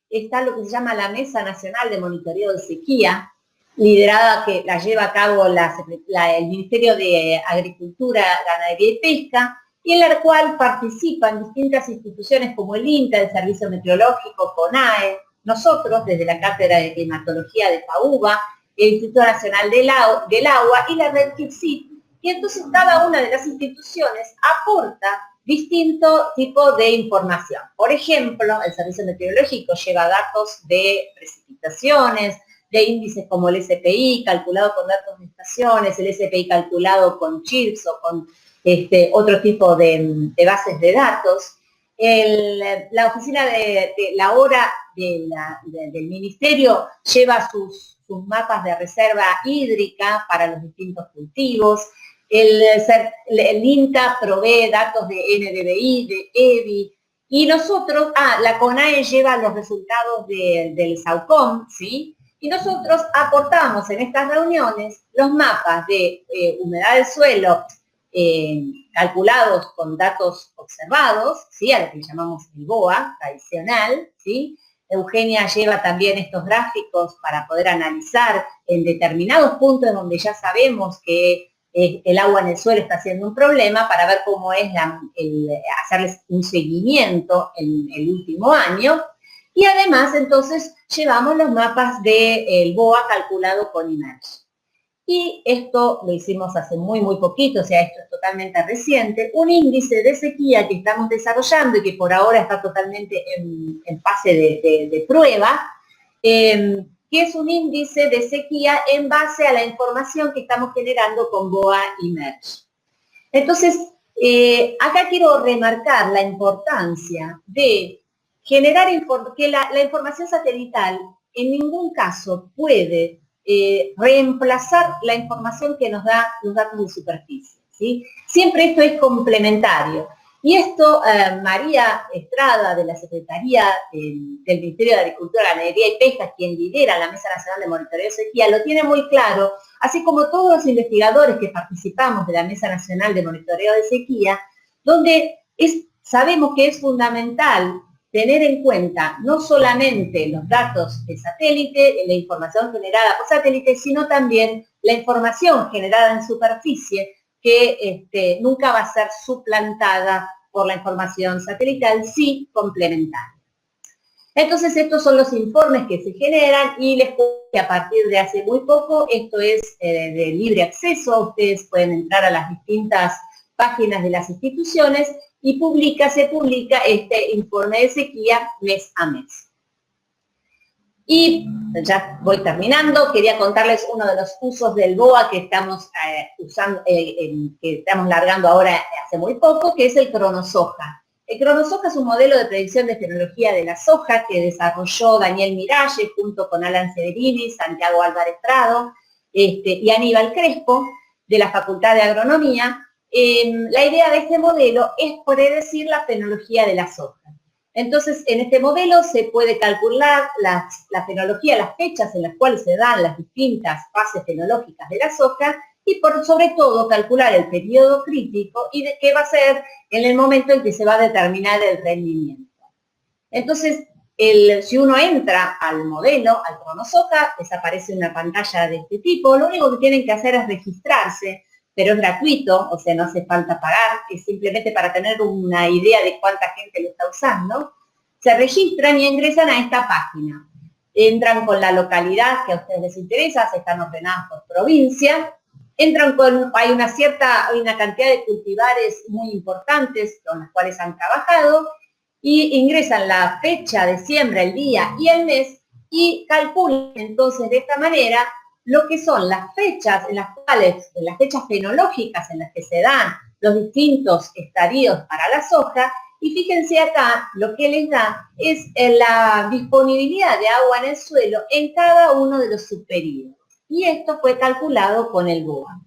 está lo que se llama la Mesa Nacional de Monitoreo de Sequía, liderada, que la lleva a cabo el Ministerio de Agricultura, Ganadería y Pesca, y en la cual participan distintas instituciones como el INTA, el Servicio Meteorológico, CONAE, nosotros desde la Cátedra de Climatología de PAUBA, el Instituto Nacional del Agua y la Red GIPSIT, y entonces cada una de las instituciones aporta distinto tipo de información. Por ejemplo, el Servicio Meteorológico lleva datos de precipitaciones, de índices como el SPI, calculado con datos de estaciones, el SPI calculado con CHIRPS o con otro tipo de bases de datos. La oficina de la hora del ministerio lleva sus mapas de reserva hídrica para los distintos cultivos. El INTA provee datos de NDVI, de EBI, y nosotros, la CONAE lleva los resultados del SAUCOM, ¿sí? Y nosotros aportamos en estas reuniones los mapas de humedad del suelo calculados con datos observados, ¿sí?, a lo que llamamos el BOA tradicional, ¿sí? Eugenia lleva también estos gráficos para poder analizar en determinados puntos donde ya sabemos que el agua en el suelo está siendo un problema, para ver cómo es hacerles un seguimiento en el último año. Y además, entonces, llevamos los mapas del BOA calculado con IMERGE. y esto lo hicimos hace muy poquito, o sea, esto es totalmente reciente, un índice de sequía que estamos desarrollando y que por ahora está totalmente en fase de prueba, que es un índice de sequía en base a la información que estamos generando con BOA y Merge. Entonces, acá quiero remarcar la importancia de generar que la información satelital en ningún caso puede reemplazar la información que nos da los datos de superficie, ¿sí? Siempre esto es complementario. Y esto, María Estrada, de la Secretaría del Ministerio de Agricultura, Ganadería y Pesca, quien lidera la Mesa Nacional de Monitoreo de Sequía, lo tiene muy claro, así como todos los investigadores que participamos de la Mesa Nacional de Monitoreo de Sequía, donde sabemos que es fundamental tener en cuenta no solamente los datos de satélite, la información generada por satélite, sino también la información generada en superficie, que nunca va a ser suplantada por la información satelital, sí complementaria. Entonces, estos son los informes que se generan y les cuento que a partir de hace muy poco, esto es de libre acceso, ustedes pueden entrar a las distintas páginas de las instituciones y se publica este informe de sequía mes a mes. Y ya voy terminando, quería contarles uno de los usos del BOA que estamos usando, que estamos largando ahora hace muy poco, que es el cronosoja. El cronosoja es un modelo de predicción de fenología de la soja que desarrolló Daniel Miralle junto con Alan Severini, Santiago Álvarez Prado y Aníbal Crespo de la Facultad de Agronomía. La idea de este modelo es predecir la fenología de la soja. Entonces, en este modelo se puede calcular la fenología, las fechas en las cuales se dan las distintas fases fenológicas de la soja y sobre todo calcular el periodo crítico y de qué va a ser en el momento en que se va a determinar el rendimiento. Entonces, si uno entra al modelo, al cronosoja, les aparece una pantalla de este tipo, lo único que tienen que hacer es registrarse, pero es gratuito, o sea, no hace falta pagar, es simplemente para tener una idea de cuánta gente lo está usando. Se registran y ingresan a esta página. Entran con la localidad que a ustedes les interesa, se están ordenadas por provincia. Entran hay una cantidad de cultivares muy importantes con las cuales han trabajado y ingresan la fecha de siembra, el día y el mes y calculan entonces de esta manera lo que son las fechas en las cuales, las fechas fenológicas en las que se dan los distintos estadios para la soja, y fíjense acá, lo que les da es la disponibilidad de agua en el suelo en cada uno de los subperíodos. Y esto fue calculado con el BOA.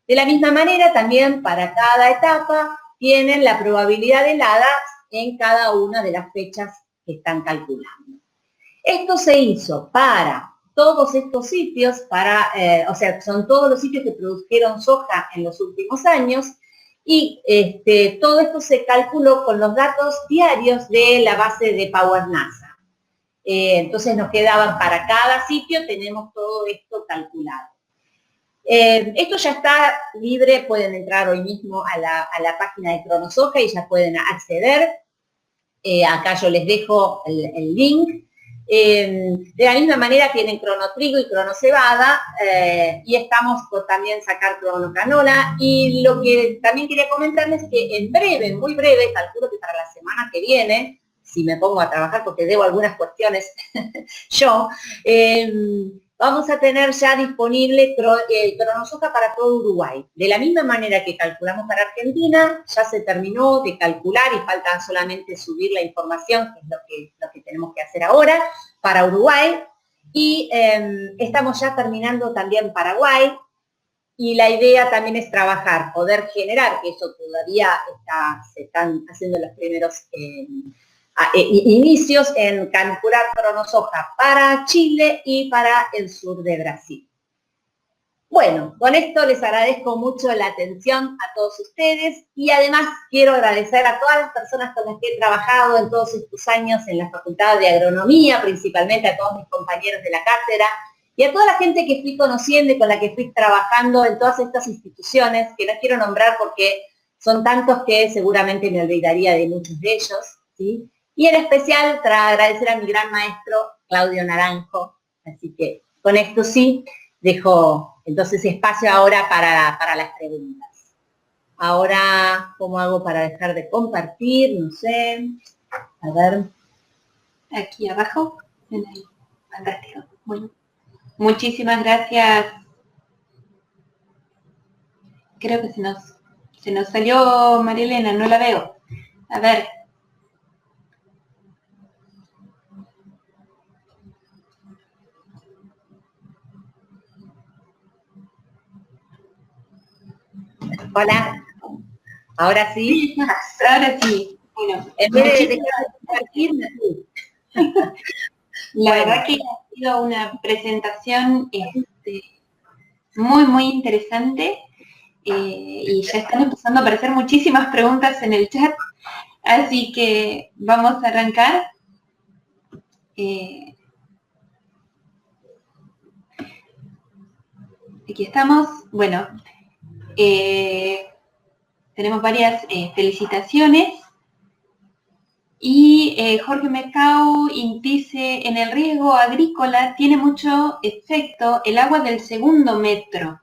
De la misma manera, también para cada etapa tienen la probabilidad de heladas en cada una de las fechas que están calculando. Esto se hizo para todos estos sitios, o sea, son todos los sitios que produjeron soja en los últimos años, y todo esto se calculó con los datos diarios de la base de Power NASA. Entonces nos quedaban para cada sitio, tenemos todo esto calculado. Esto ya está libre, pueden entrar hoy mismo a la página de cronosoja y ya pueden acceder. Acá yo les dejo el link. De la misma manera tienen cronotrigo y cronocebada y estamos por también sacar cronocanola, y lo que también quería comentarles es que en breve, muy breve, calculo que para la semana que viene, si me pongo a trabajar porque debo algunas cuestiones yo, vamos a tener ya disponible cronosoja para todo Uruguay. De la misma manera que calculamos para Argentina, ya se terminó de calcular y falta solamente subir la información, que es lo que tenemos que hacer ahora, para Uruguay. Y estamos ya terminando también Paraguay. Y la idea también es trabajar, poder generar, que eso todavía se están haciendo los primeros inicios en calcular cronosoja para Chile y para el sur de Brasil. Bueno, con esto les agradezco mucho la atención a todos ustedes y además quiero agradecer a todas las personas con las que he trabajado en todos estos años en la Facultad de Agronomía, principalmente a todos mis compañeros de la cátedra y a toda la gente que fui conociendo y con la que fui trabajando en todas estas instituciones, que no quiero nombrar porque son tantos que seguramente me olvidaría de muchos de ellos, ¿sí? Y en especial para agradecer a mi gran maestro Claudio Naranjo. Así que con esto sí, dejo entonces espacio ahora para las preguntas. Ahora, ¿cómo hago para dejar de compartir? No sé. A ver. Aquí abajo. Ahí. Fantástico. Bueno. Muchísimas gracias. Creo que se nos salió María Elena, no la veo. A ver. Hola. Ahora sí. Ahora sí. Bueno, en vez de dejar de compartir, la verdad que ha sido una presentación muy, muy interesante y ya están empezando a aparecer muchísimas preguntas en el chat, así que vamos a arrancar. Aquí estamos. Bueno, tenemos varias felicitaciones. Y Jorge Mercado dice, en el riego agrícola tiene mucho efecto el agua del segundo metro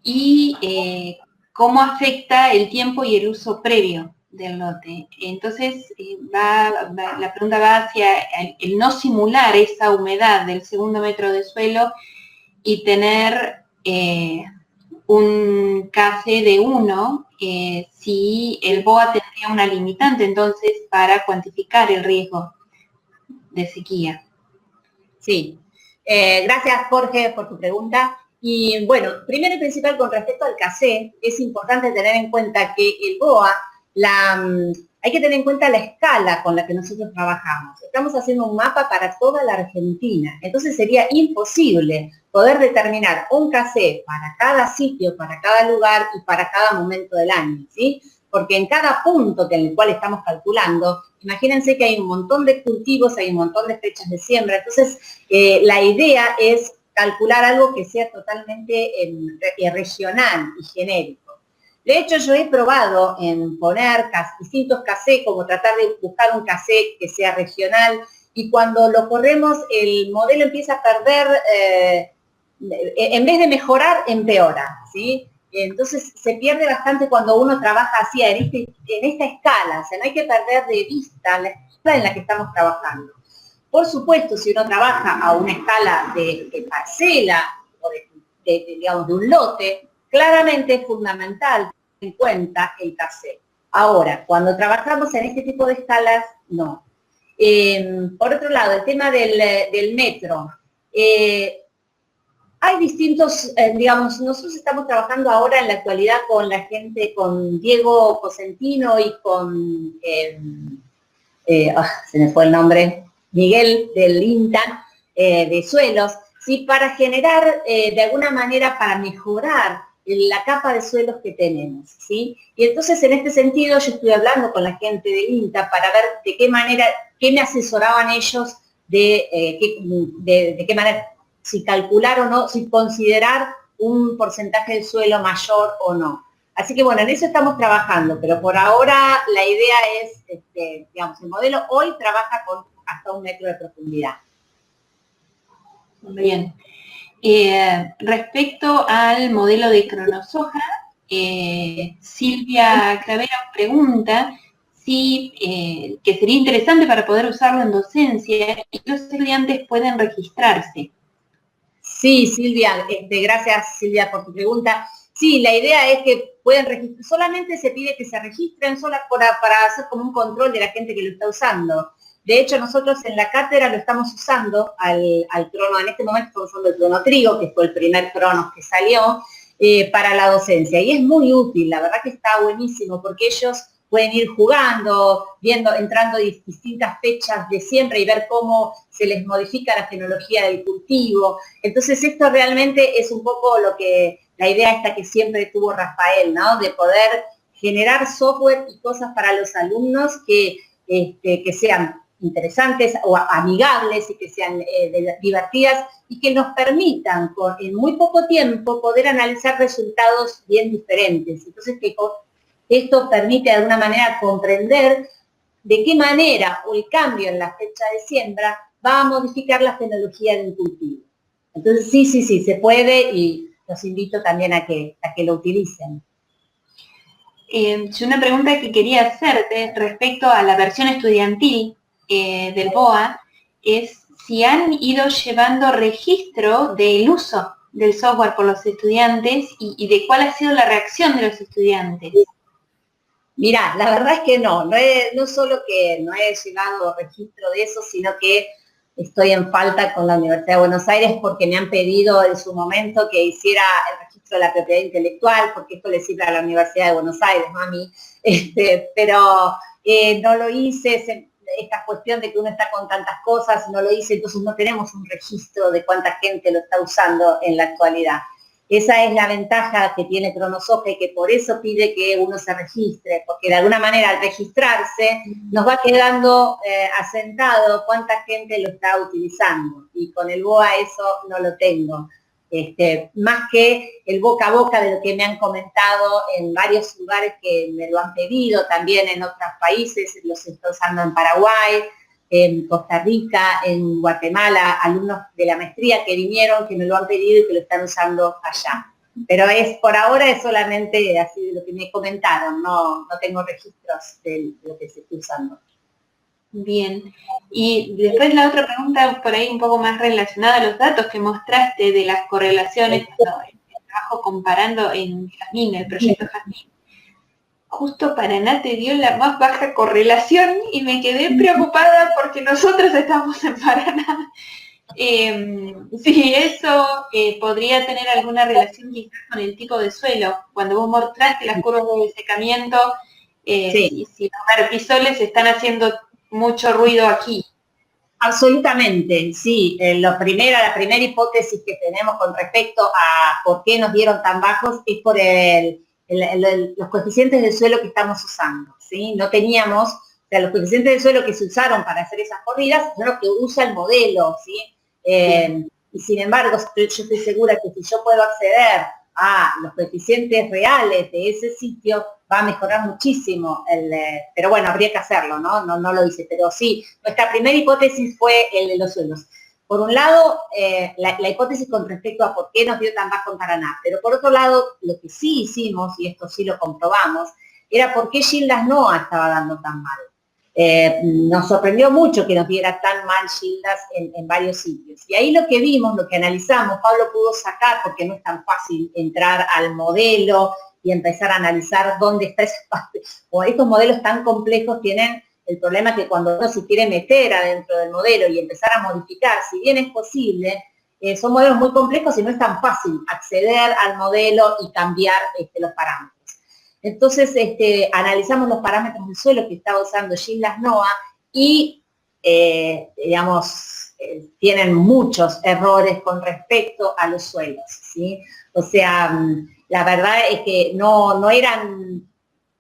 y cómo afecta el tiempo y el uso previo del lote. Entonces, la pregunta va hacia el no simular esa humedad del segundo metro de suelo y tener un KC de 1, si el BOA tendría una limitante entonces para cuantificar el riesgo de sequía. Sí, gracias Jorge por tu pregunta. Y bueno, primero y principal con respecto al KC, es importante tener en cuenta que el BOA, hay que tener en cuenta la escala con la que nosotros trabajamos. Estamos haciendo un mapa para toda la Argentina, entonces sería imposible poder determinar un KC para cada sitio, para cada lugar y para cada momento del año, ¿sí? Porque en cada punto en el cual estamos calculando, imagínense que hay un montón de cultivos, hay un montón de fechas de siembra, entonces la idea es calcular algo que sea totalmente regional y genérico. De hecho, yo he probado en poner distintos KC, como tratar de buscar un KC que sea regional, y cuando lo corremos, el modelo empieza a perder, en vez de mejorar, empeora, ¿sí? Entonces, se pierde bastante cuando uno trabaja así, en esta escala, o sea, no hay que perder de vista la escala en la que estamos trabajando. Por supuesto, si uno trabaja a una escala de parcela, o digamos, de un lote, claramente es fundamental tener en cuenta el KC. Ahora, cuando trabajamos en este tipo de escalas, no. Por otro lado, el tema del metro. Hay distintos, digamos, nosotros estamos trabajando ahora en la actualidad con la gente, con Diego Cosentino y con, se me fue el nombre, Miguel del INTA, de suelos, ¿sí? Para generar, de alguna manera, para mejorar la capa de suelos que tenemos, ¿sí? Y entonces, en este sentido, yo estoy hablando con la gente del INTA para ver de qué manera, qué me asesoraban ellos de qué manera, si calcular o no, si considerar un porcentaje de suelo mayor o no. Así que bueno, en eso estamos trabajando, pero por ahora la idea es, digamos, el modelo hoy trabaja con hasta 1 metro de profundidad. Muy bien. Respecto al modelo de cronosoja, Silvia Clavero pregunta si que sería interesante para poder usarlo en docencia y los estudiantes pueden registrarse. Sí, Silvia, gracias Silvia por tu pregunta. Sí, la idea es que pueden registrar, solamente se pide que se registren para hacer como un control de la gente que lo está usando. De hecho, nosotros en la cátedra lo estamos usando al crono, en este momento estamos usando el crono trigo, que fue el primer crono que salió, para la docencia. Y es muy útil, la verdad que está buenísimo, porque ellos pueden ir jugando, entrando distintas fechas de siembra y ver cómo se les modifica la fenología del cultivo. Entonces esto realmente es un poco la idea esta que siempre tuvo Rafael, ¿no? De poder generar software y cosas para los alumnos que sean interesantes o amigables y que sean divertidas y que nos permitan en muy poco tiempo poder analizar resultados bien diferentes. Entonces que esto permite de alguna manera comprender de qué manera o el cambio en la fecha de siembra va a modificar la fenología de un cultivo. Entonces sí, se puede y los invito también a que lo utilicen. Una pregunta que quería hacerte respecto a la versión estudiantil del BOA es si han ido llevando registro del uso del software por los estudiantes y de cuál ha sido la reacción de los estudiantes. Mirá, la verdad es que no solo que no he llevado registro de eso, sino que estoy en falta con la Universidad de Buenos Aires porque me han pedido en su momento que hiciera el registro de la propiedad intelectual, porque esto le sirve a la Universidad de Buenos Aires, no a mí, pero no lo hice, esta cuestión de que uno está con tantas cosas, no lo hice, entonces no tenemos un registro de cuánta gente lo está usando en la actualidad. Esa es la ventaja que tiene Cronosoft y que por eso pide que uno se registre, porque de alguna manera al registrarse nos va quedando asentado cuánta gente lo está utilizando. Y con el BOA eso no lo tengo. Más que el boca a boca de lo que me han comentado en varios lugares que me lo han pedido, también en otros países, los estoy usando en Paraguay, en Costa Rica, en Guatemala, alumnos de la maestría que vinieron, que me lo han pedido y que lo están usando allá. Pero por ahora es solamente así de lo que me comentaron, no tengo registros de lo que se está usando. Bien, y después la otra pregunta por ahí un poco más relacionada a los datos que mostraste de las correlaciones, el trabajo comparando en Jazmín, el proyecto Jazmín. Justo Paraná te dio la más baja correlación y me quedé preocupada porque nosotros estamos en Paraná. Si eso podría tener alguna relación quizás con el tipo de suelo. Cuando vos mostraste las curvas de secamiento, sí. si los vertisoles están haciendo mucho ruido aquí. Absolutamente, sí. La primera hipótesis que tenemos con respecto a por qué nos dieron tan bajos es por los coeficientes del suelo que estamos usando, ¿sí? No teníamos, o sea, los coeficientes del suelo que se usaron para hacer esas corridas son los que usa el modelo, ¿sí? Y sin embargo, yo estoy segura que si yo puedo acceder a los coeficientes reales de ese sitio, va a mejorar muchísimo, pero bueno, habría que hacerlo, ¿no? No lo hice, pero sí, nuestra primera hipótesis fue el de los suelos. Por un lado, la hipótesis con respecto a por qué nos dio tan bajo en Paraná, pero por otro lado, lo que sí hicimos, y esto sí lo comprobamos, era por qué Gildas Noa estaba dando tan mal. Nos sorprendió mucho que nos diera tan mal Gildas en varios sitios. Y ahí lo que vimos, lo que analizamos, Pablo pudo sacar, porque no es tan fácil entrar al modelo y empezar a analizar dónde está ese espacio. O estos modelos tan complejos tienen el problema que cuando uno se quiere meter adentro del modelo y empezar a modificar, si bien es posible, son modelos muy complejos y no es tan fácil acceder al modelo y cambiar los parámetros. Entonces, analizamos los parámetros del suelo que estaba usando Gildas Noa y, tienen muchos errores con respecto a los suelos, ¿sí? O sea, la verdad es que no eran,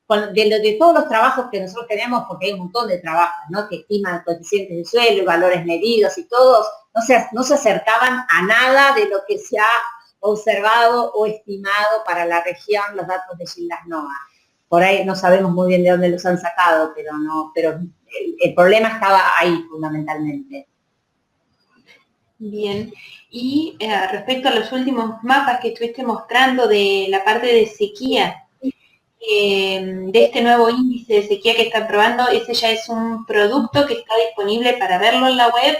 de todos los trabajos que nosotros tenemos, porque hay un montón de trabajos, ¿no? Que estiman coeficientes de suelo, valores medidos y todos, no se acercaban a nada de lo que se ha observado o estimado para la región los datos de Gildas Noa. Por ahí no sabemos muy bien de dónde los han sacado, pero el problema estaba ahí fundamentalmente. Bien, y respecto a los últimos mapas que estuviste mostrando de la parte de sequía, de este nuevo índice de sequía que están probando, ¿ese ya es un producto que está disponible para verlo en la web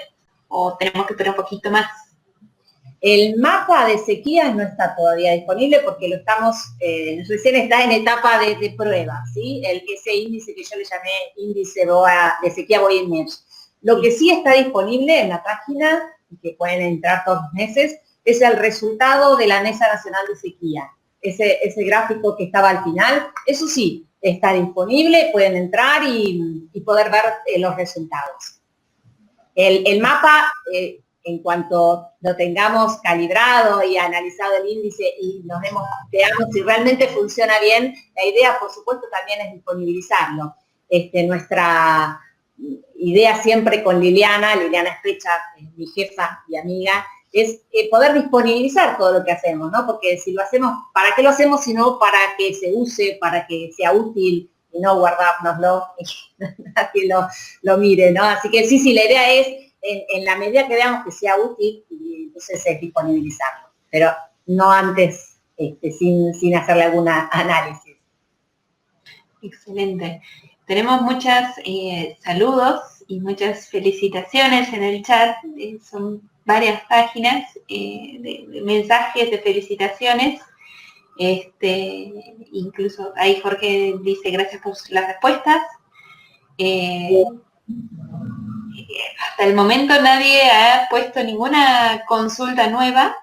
o tenemos que esperar un poquito más? El mapa de sequías no está todavía disponible porque lo estamos, recién está en etapa de prueba, ¿sí? Ese índice que yo le llamé índice BOA, de sequía BOA-IMERGE. Lo que sí está disponible en la página, que pueden entrar todos los meses, es el resultado de la Mesa Nacional de Sequía. Ese gráfico que estaba al final, eso sí, está disponible, pueden entrar y poder ver los resultados. El mapa, en cuanto lo tengamos calibrado y analizado el índice y veamos si realmente funciona bien, la idea, por supuesto, también es disponibilizarlo. Nuestra idea siempre con Liliana Estrecha, mi jefa y amiga, es poder disponibilizar todo lo que hacemos, ¿no? Porque si lo hacemos, ¿para qué lo hacemos? Sino para que se use, para que sea útil y no guardárnoslo y nadie lo mire, ¿no? Así que sí, la idea es en la medida que veamos que sea útil, y entonces es disponibilizarlo, pero no antes, sin hacerle algún análisis. Excelente. Tenemos muchos saludos y muchas felicitaciones en el chat. Son varias páginas de mensajes de felicitaciones. Incluso ahí Jorge dice gracias por las respuestas. Hasta el momento nadie ha puesto ninguna consulta nueva.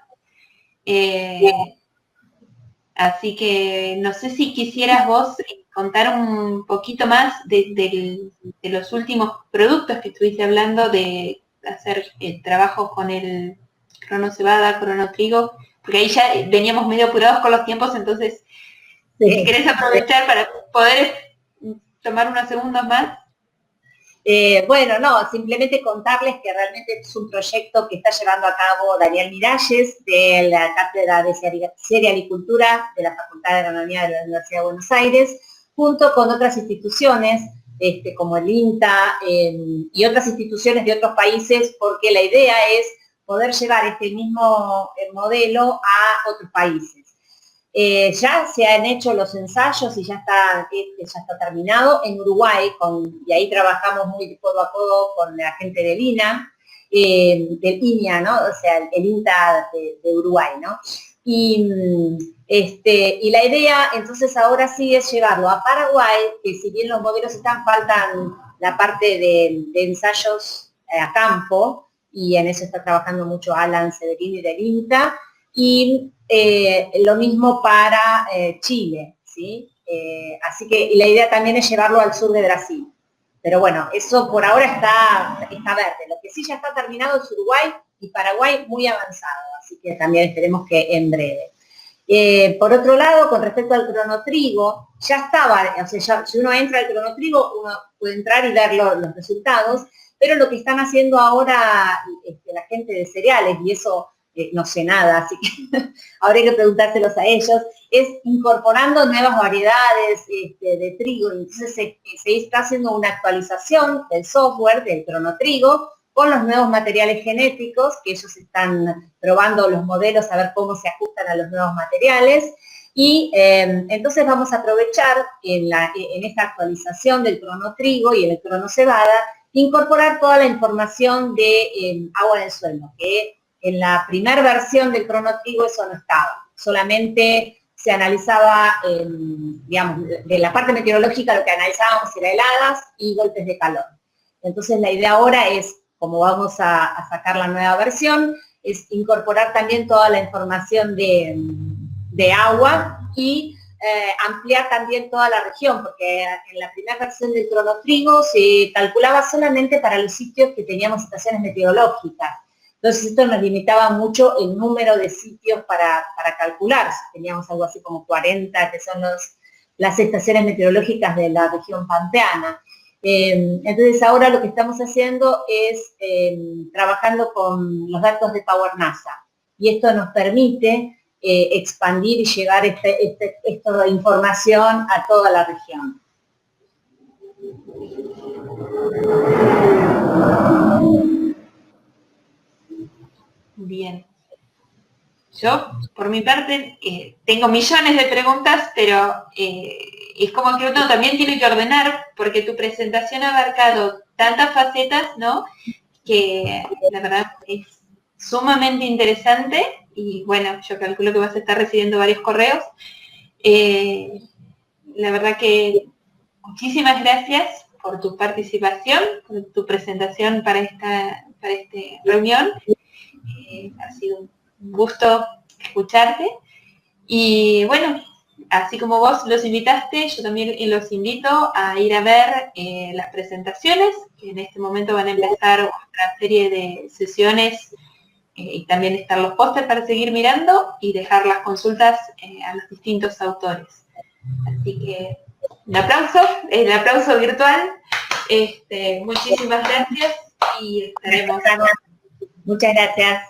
Así que no sé si quisieras vos contar un poquito más de los últimos productos que estuviste hablando, de hacer trabajos con el crono cebada, crono trigo, porque ahí ya veníamos medio apurados con los tiempos, entonces si querés aprovechar para poder tomar unos segundos más. Bueno, no, simplemente contarles que realmente es un proyecto que está llevando a cabo Daniel Miralles de la Cátedra de Cerealicultura de la Facultad de Agronomía de la Universidad de Buenos Aires, junto con otras instituciones como el INTA y otras instituciones de otros países, porque la idea es poder llevar este mismo modelo a otros países. Ya se han hecho los ensayos y ya está terminado en Uruguay, y ahí trabajamos muy codo a codo con la gente del INA, del INIA, ¿no? O sea, el INTA de Uruguay, ¿no? Y la idea, entonces, ahora sí es llevarlo a Paraguay, que si bien los modelos faltan la parte de ensayos a campo, y en eso está trabajando mucho Alan Severini del INTA, y lo mismo para Chile, ¿sí? Así que la idea también es llevarlo al sur de Brasil. Pero bueno, eso por ahora está verde. Lo que sí ya está terminado es Uruguay y Paraguay muy avanzado, así que también esperemos que en breve. Por otro lado, con respecto al cronotrigo, ya estaba, o sea, si uno entra al cronotrigo, uno puede entrar y ver los resultados, pero lo que están haciendo ahora la gente de cereales, y eso no sé nada, así que habría que preguntárselos a ellos, es incorporando nuevas variedades de trigo. Entonces se está haciendo una actualización del software del cronotrigo con los nuevos materiales genéticos, que ellos están probando los modelos a ver cómo se ajustan a los nuevos materiales, y entonces vamos a aprovechar en esta actualización del cronotrigo y en el crono cebada, incorporar toda la información de agua del suelo, que en la primera versión del cronotrigo eso no estaba, solamente se analizaba, digamos, de la parte meteorológica lo que analizábamos era heladas y golpes de calor. Entonces la idea ahora es, como vamos a sacar la nueva versión, es incorporar también toda la información de agua y ampliar también toda la región, porque en la primera versión del cronotrigo se calculaba solamente para los sitios que teníamos estaciones meteorológicas. Entonces esto nos limitaba mucho el número de sitios para calcular. Teníamos algo así como 40, que son las estaciones meteorológicas de la región pampeana. Entonces ahora lo que estamos haciendo es trabajando con los datos de Power NASA. Y esto nos permite expandir y llevar esta información a toda la región. Bien. Yo, por mi parte, tengo millones de preguntas, pero es como que uno también tiene que ordenar, porque tu presentación ha abarcado tantas facetas, ¿no? Que la verdad es sumamente interesante, y bueno, yo calculo que vas a estar recibiendo varios correos. La verdad que muchísimas gracias por tu participación, por tu presentación para esta reunión. Ha sido un gusto escucharte, y bueno, así como vos los invitaste, yo también los invito a ir a ver las presentaciones, que en este momento van a empezar otra serie de sesiones, y también están los pósters para seguir mirando y dejar las consultas a los distintos autores. Así que el aplauso virtual. Muchísimas gracias y estaremos. Muchas gracias.